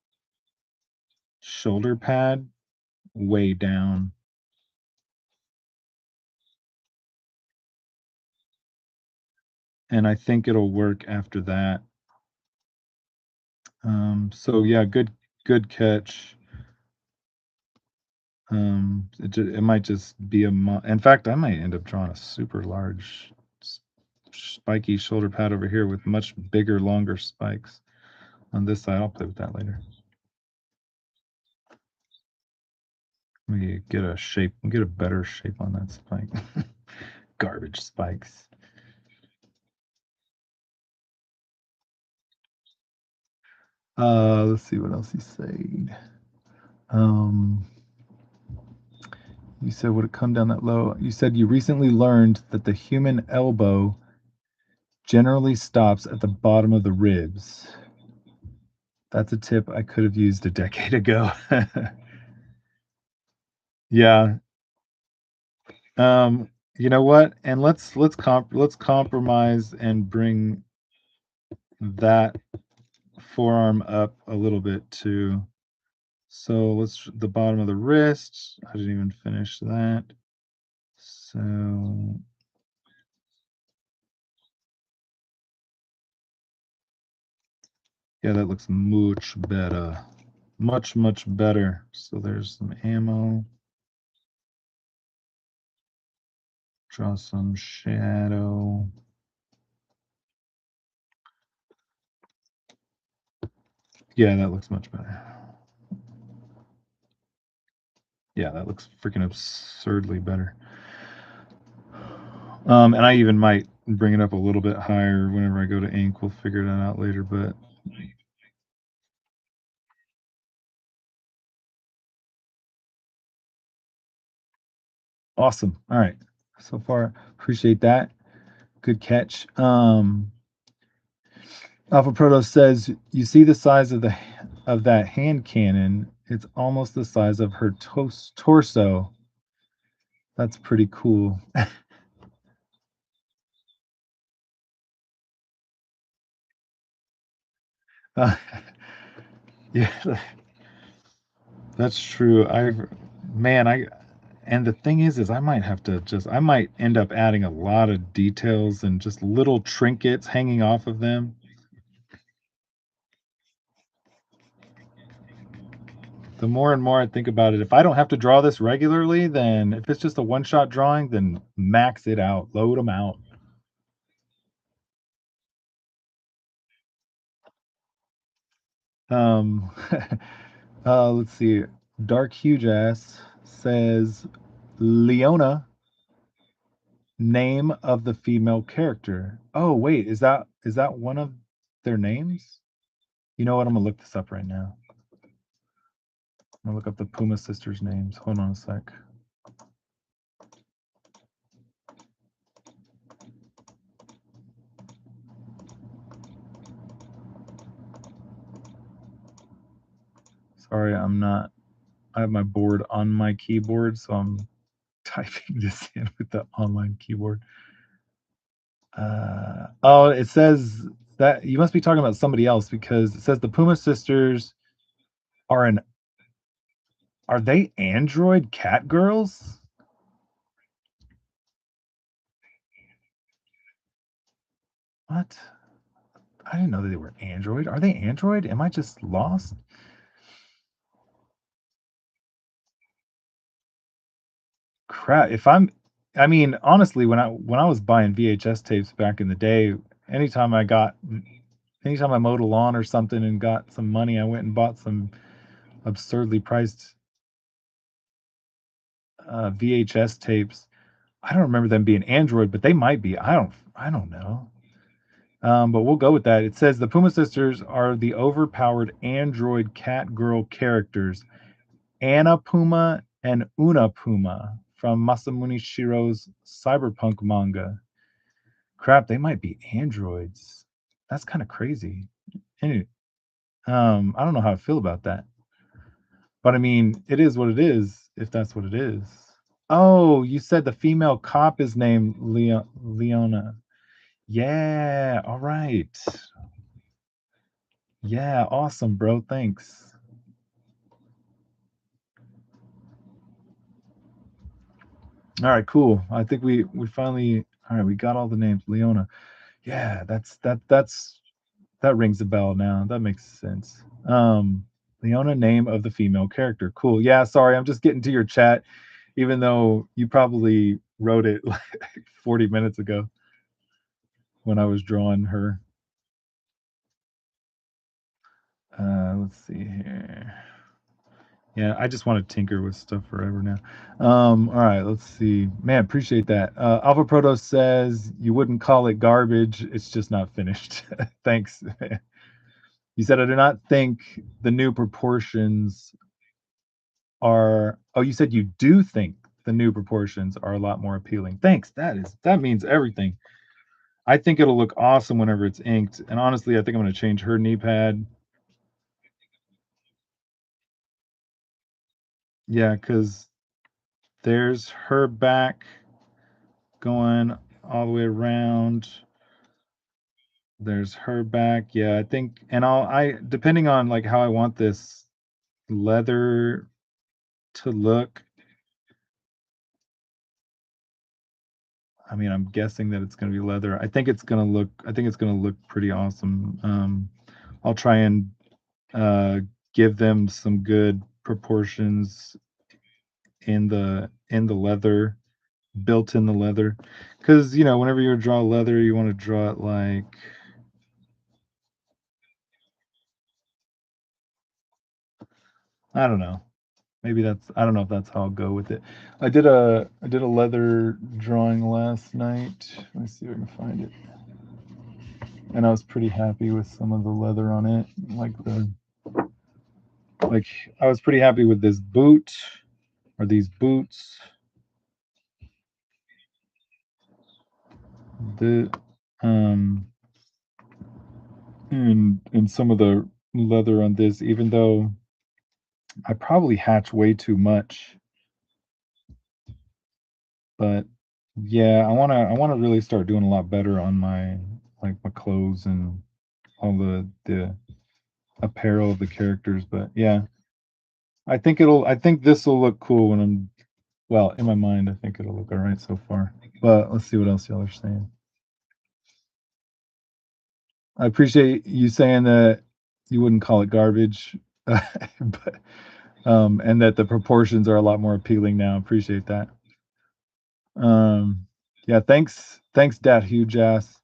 shoulder pad way down. And I think it'll work after that. So yeah, good catch. It might just be in fact, I might end up drawing a super large spiky shoulder pad over here with much bigger, longer spikes on this side. I'll play with that later. Let me get a better shape on that spike. Garbage spikes. Let's see what else he said. You said, would it come down that low? You said you recently learned that the human elbow generally stops at the bottom of the ribs. That's a tip I could have used a decade ago. Yeah. You know what? And let's compromise and bring that forearm up a little bit too. So let's the bottom of the wrist. I didn't even finish that. So yeah, that looks much better. Much, much better. So there's some ammo. Draw some shadow. Yeah, that looks much better. Yeah, that looks freaking absurdly better. And I even might bring it up a little bit higher whenever I go to ink. We'll figure that out later, but awesome. All right. So far, appreciate that. Good catch. Alpha Proto says, "You see the size of that hand cannon? It's almost the size of her torso. That's pretty cool." Uh, yeah, that's true. Man, and the thing is I might have to I might end up adding a lot of details and just little trinkets hanging off of them. The more and more I think about it, if I don't have to draw this regularly, then if it's just a one-shot drawing, then max it out, load them out. Um, let's see. Dark Huge Ass says, Leona, name of the female character. Oh, wait, is that one of their names? You know what? I'm gonna look this up right now. I'm gonna look up the Puma sisters' names. Hold on a sec. Sorry, I have my board on my keyboard, so I'm typing this in with the online keyboard. Oh, it says that you must be talking about somebody else because it says the Puma sisters are an are they android cat girls? What? I didn't know that they were android. Are they android? Am I just lost? Crap. I mean, honestly, when I was buying VHS tapes back in the day, anytime I got anytime I mowed a lawn or something and got some money, I went and bought some absurdly priced VHS tapes. I don't remember them being Android, but they might be. I don't know. But we'll go with that. It says the Puma sisters are the overpowered android cat girl characters, Anna Puma and Una Puma from Masamune Shirow's cyberpunk manga. Crap, they might be androids. That's kind of crazy. Anyway, I don't know how I feel about that. But I mean, it is what it is, if that's what it is. Oh, you said the female cop is named Leona. Yeah, all right. Yeah, awesome, bro. Thanks. All right, cool. I think we finally all right, we got all the names. Leona. Yeah, that rings a bell now. That makes sense. Leona, name of the female character. Cool. Yeah, sorry, I'm just getting to your chat, even though you probably wrote it like 40 minutes ago when I was drawing her. Let's see here. Yeah, I just want to tinker with stuff forever now. All right, let's see. Man, appreciate that. Alpha Proto says you wouldn't call it garbage. It's just not finished. Thanks. You said I do not think the new proportions are. Oh, you said you do think the new proportions are a lot more appealing. Thanks. That means everything. I think it'll look awesome whenever it's inked. And honestly, I think I'm going to change her knee pad. Yeah, because there's her back going all the way around. There's her back. Yeah, I think, and I depending on like how I want this leather to look. I mean, I'm guessing that it's going to be leather. I think it's going to look pretty awesome. I'll try and uh, give them some good proportions in the leather, built in the leather, because whenever you draw leather, you want to draw it like, I don't know. Maybe I don't know if that's how I'll go with it. I did a leather drawing last night. Let me see if I can find it. And I was pretty happy with some of the leather on it. Like I was pretty happy with this boot or these boots. The um and some of the leather on this, even though I probably hatch way too much, but yeah, I wanna really start doing a lot better on my clothes and all the apparel of the characters. But yeah, I think this will look cool when I'm well, in my mind, I think it'll look all right so far. But let's see what else y'all are saying. I appreciate you saying that you wouldn't call it garbage, but and that the proportions are a lot more appealing now. Appreciate that. Yeah, thanks, Dat Huge Ass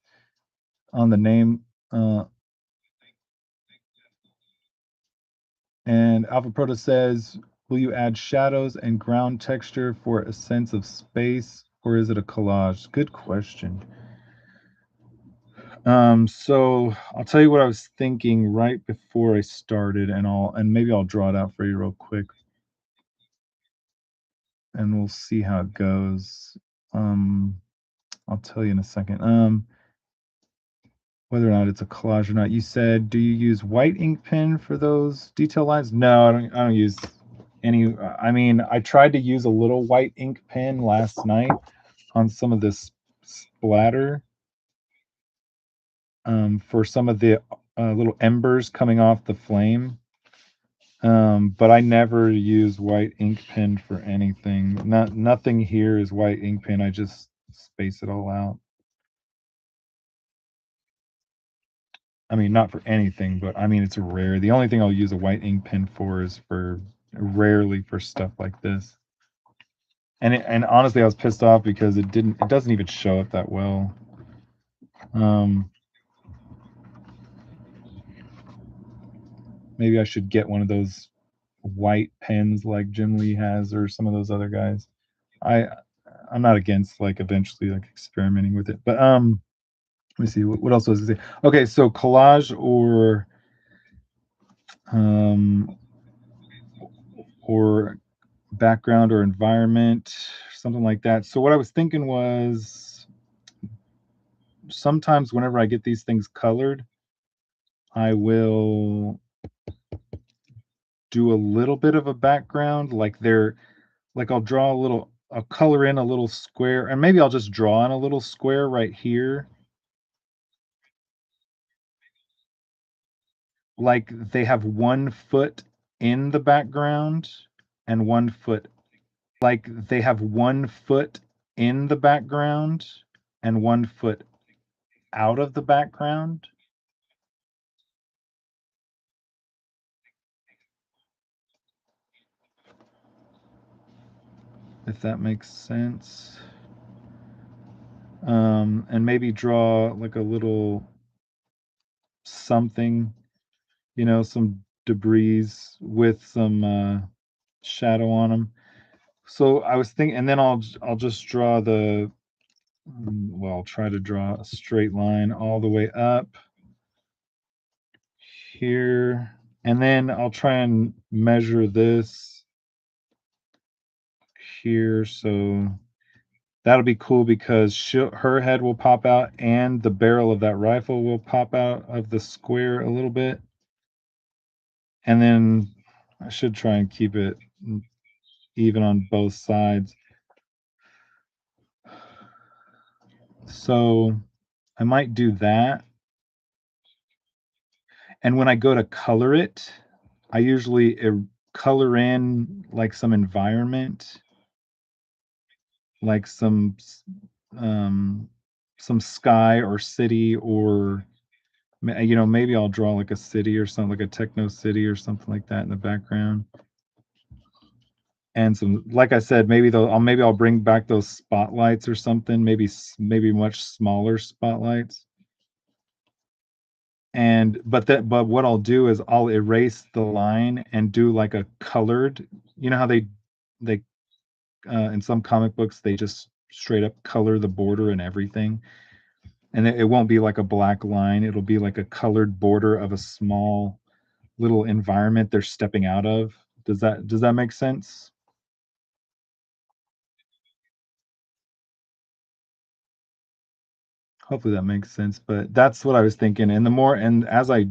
on the name. Uh, and Alpha Proto says, will you add shadows and ground texture for a sense of space, or is it a collage? Good question. So I'll tell you what I was thinking right before I started, and maybe I'll draw it out for you real quick, and we'll see how it goes. Um, I'll tell you in a second. Whether or not it's a collage or not. You said, do you use white ink pen for those detail lines? No, I don't use any. I mean, I tried to use a little white ink pen last night on some of this splatter, for some of the little embers coming off the flame. But I never use white ink pen for anything. Nothing here is white ink pen. I just space it all out. I mean, not for anything, but I mean, it's rare. The only thing I'll use a white ink pen for is for rarely for stuff like this. And honestly, I was pissed off because it doesn't even show up that well. Um, Maybe I should get one of those white pens like Jim Lee has or some of those other guys. I I'm not against like eventually like experimenting with it, but let me see what else was I say. Okay, so collage um or background or environment, something like that. So what I was thinking was sometimes whenever I get these things colored, I will do a little bit of a background, like I'll color in a little square, and maybe I'll just draw in a little square right here, like they have 1 foot in the background and 1 foot, like they have 1 foot in the background and 1 foot out of the background. If that makes sense. And maybe draw like a little something, some debris with some. shadow on them. So I was thinking, and then I'll just draw the, well, I'll try to draw a straight line all the way up here, and then I'll try and measure this here. So that'll be cool because her head will pop out and the barrel of that rifle will pop out of the square a little bit. And then I should try and keep it even on both sides. So I might do that. And when I go to color it, I usually color in like some environment, like um, some sky or city, or maybe I'll draw like a city or something, like a techno city or something like that in the background. And some, like I said, maybe I'll bring back those spotlights or something, maybe much smaller spotlights. And but what I'll do is I'll erase the line and do like a colored, how they in some comic books they just straight up color the border and everything. And it won't be like a black line, it'll be like a colored border of a small little environment they're stepping out of. Does that make sense? Hopefully that makes sense, but that's what I was thinking. And the more, and as I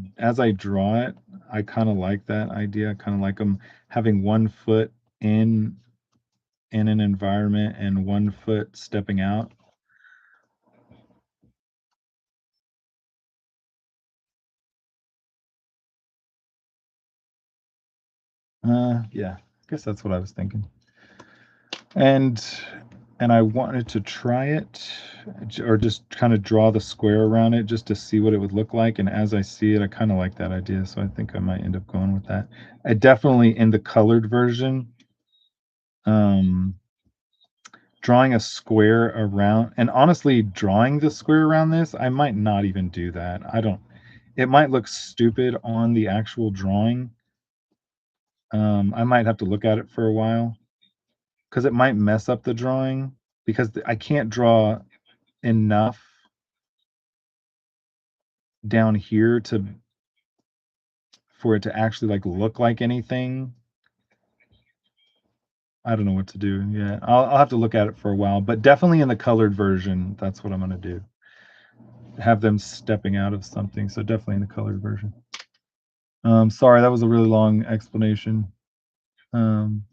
draw it, I kind of like that idea. I kind of like them having 1 foot in an environment and 1 foot stepping out. Yeah, I guess that's what I was thinking. And I wanted to try it, or just kind of draw the square around it just to see what it would look like. And as I see it, I kind of like that idea, so I think I might end up going with that. I definitely, in the colored version, um, drawing a square around, and honestly, drawing the square around this, I might not even do that. I don't. It might look stupid on the actual drawing. I might have to look at it for a while because it might mess up the drawing, because I can't draw enough down here to for it to actually like look like anything. I don't know what to do. Yeah, I'll have to look at it for a while, but definitely in the colored version, that's what I'm gonna do. Have them stepping out of something, so definitely in the colored version. Sorry, that was a really long explanation. Um,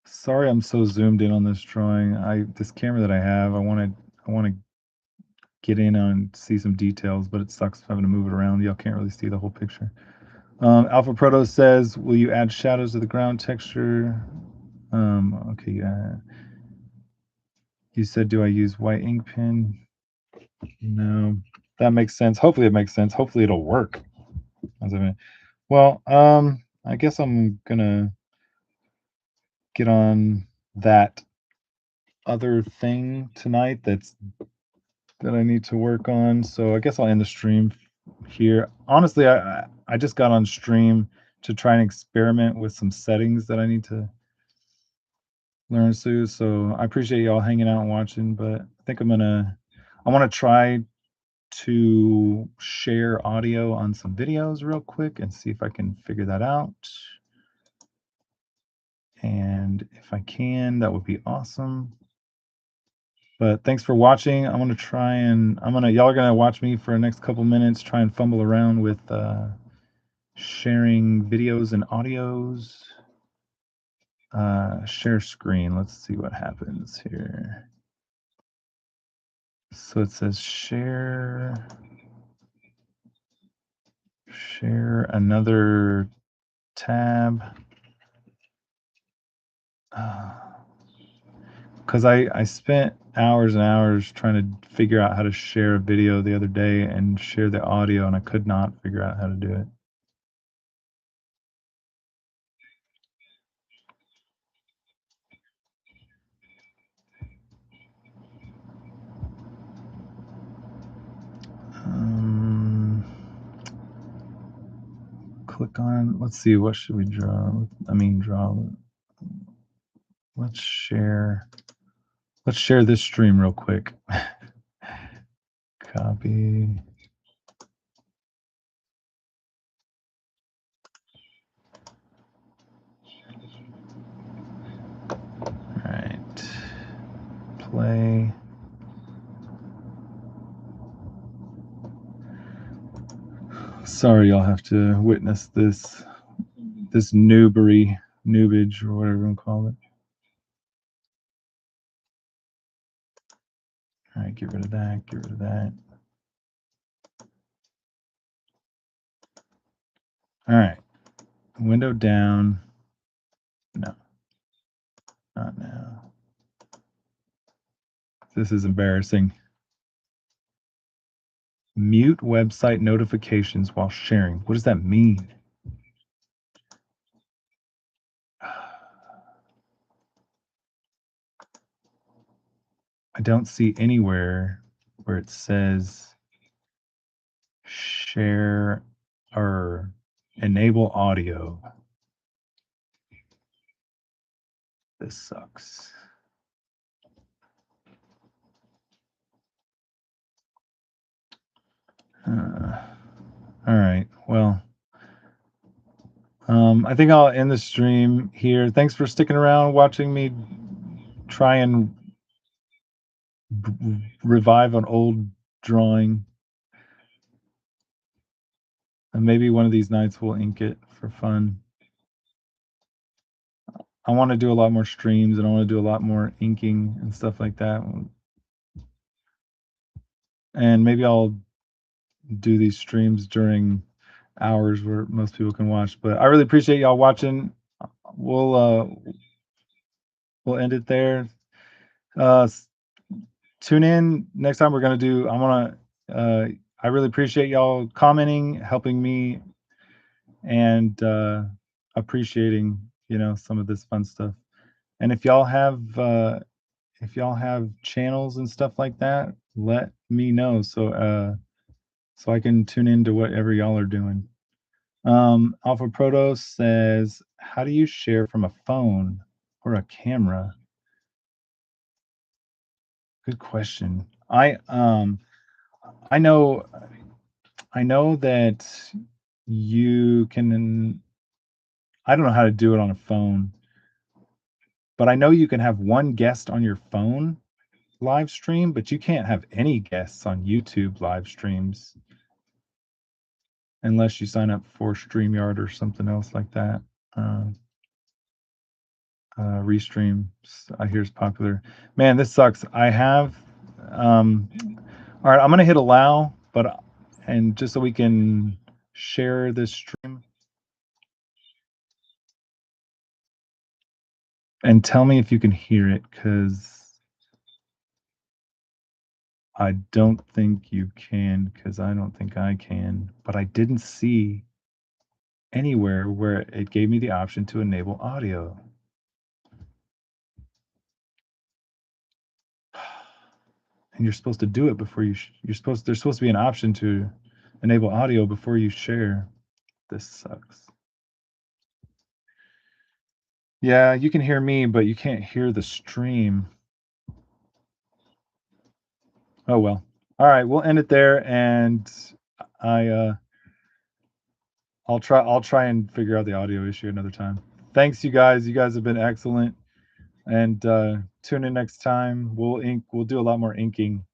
Sorry, I'm so zoomed in on this drawing. This camera that I have, I want to get in on see some details, but it sucks having to move it around. Y'all can't really see the whole picture. Alpha Proto says, "Will you add shadows to the ground texture?" Okay, yeah. You said, "Do I use white ink pen?" No, that makes sense. Hopefully, it makes sense. Hopefully, it'll work. As I mean, well, I guess I'm gonna get on that other thing tonight that I need to work on. So I guess I'll end the stream here. Honestly, I just got on stream to try and experiment with some settings that I need to learn to. So I appreciate y'all hanging out and watching, but I think I want to try to share audio on some videos real quick and see if I can figure that out. And if I can, that would be awesome. But thanks for watching. I'm gonna try and y'all are gonna watch me for the next couple minutes, try and fumble around with sharing videos and audios. Share screen. Let's see what happens here. So it says share another tab. Because I spent hours and hours trying to figure out how to share a video the other day and share the audio, and I could not figure out how to do it. click on, let's see, what should we draw? I mean, draw. Let's share this stream real quick. Copy. All right. Play. Sorry, y'all have to witness this noobage, or whatever you want to call it. All right, get rid of that, get rid of that. All right, window down. No, not now. This is embarrassing. Mute website notifications while sharing. What does that mean? I don't see anywhere where it says share or enable audio. This sucks. All right, well, I think I'll end the stream here. Thanks for sticking around, watching me try and revive an old drawing. And maybe one of these nights we'll ink it for fun. I want to do a lot more streams, and I want to do a lot more inking and stuff like that. And maybe I'll do these streams during hours where most people can watch. But I really appreciate y'all watching. We'll end it there. Tune in next time. We're gonna do. I really appreciate y'all commenting, helping me, and appreciating some of this fun stuff. And if y'all have channels and stuff like that, let me know so I can tune into whatever y'all are doing. Alpha Protos says, how do you share from a phone or a camera? Good question. I know that you can. I don't know how to do it on a phone, but I know you can have one guest on your phone live stream, but you can't have any guests on YouTube live streams unless you sign up for StreamYard or something else like that. Restream, I hear, is popular. Man, this sucks. I have. All right, I'm gonna hit allow, and just so we can share this stream. And tell me if you can hear it, because I don't think you can, because I don't think I can. But I didn't see anywhere where it gave me the option to enable audio. And you're supposed to do it before there's supposed to be an option to enable audio before you share. This sucks. Yeah, you can hear me, but you can't hear the stream. Oh well. All right, we'll end it there, and I'll try and figure out the audio issue another time. Thanks, you guys. You guys have been excellent. And tune in next time. We'll do a lot more inking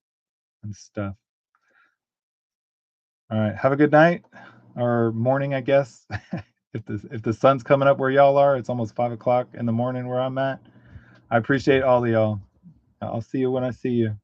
and stuff. All right. Have a good night or morning, I guess. If the sun's coming up where y'all are, it's almost 5 o'clock in the morning where I'm at. I appreciate all of y'all. I'll see you when I see you.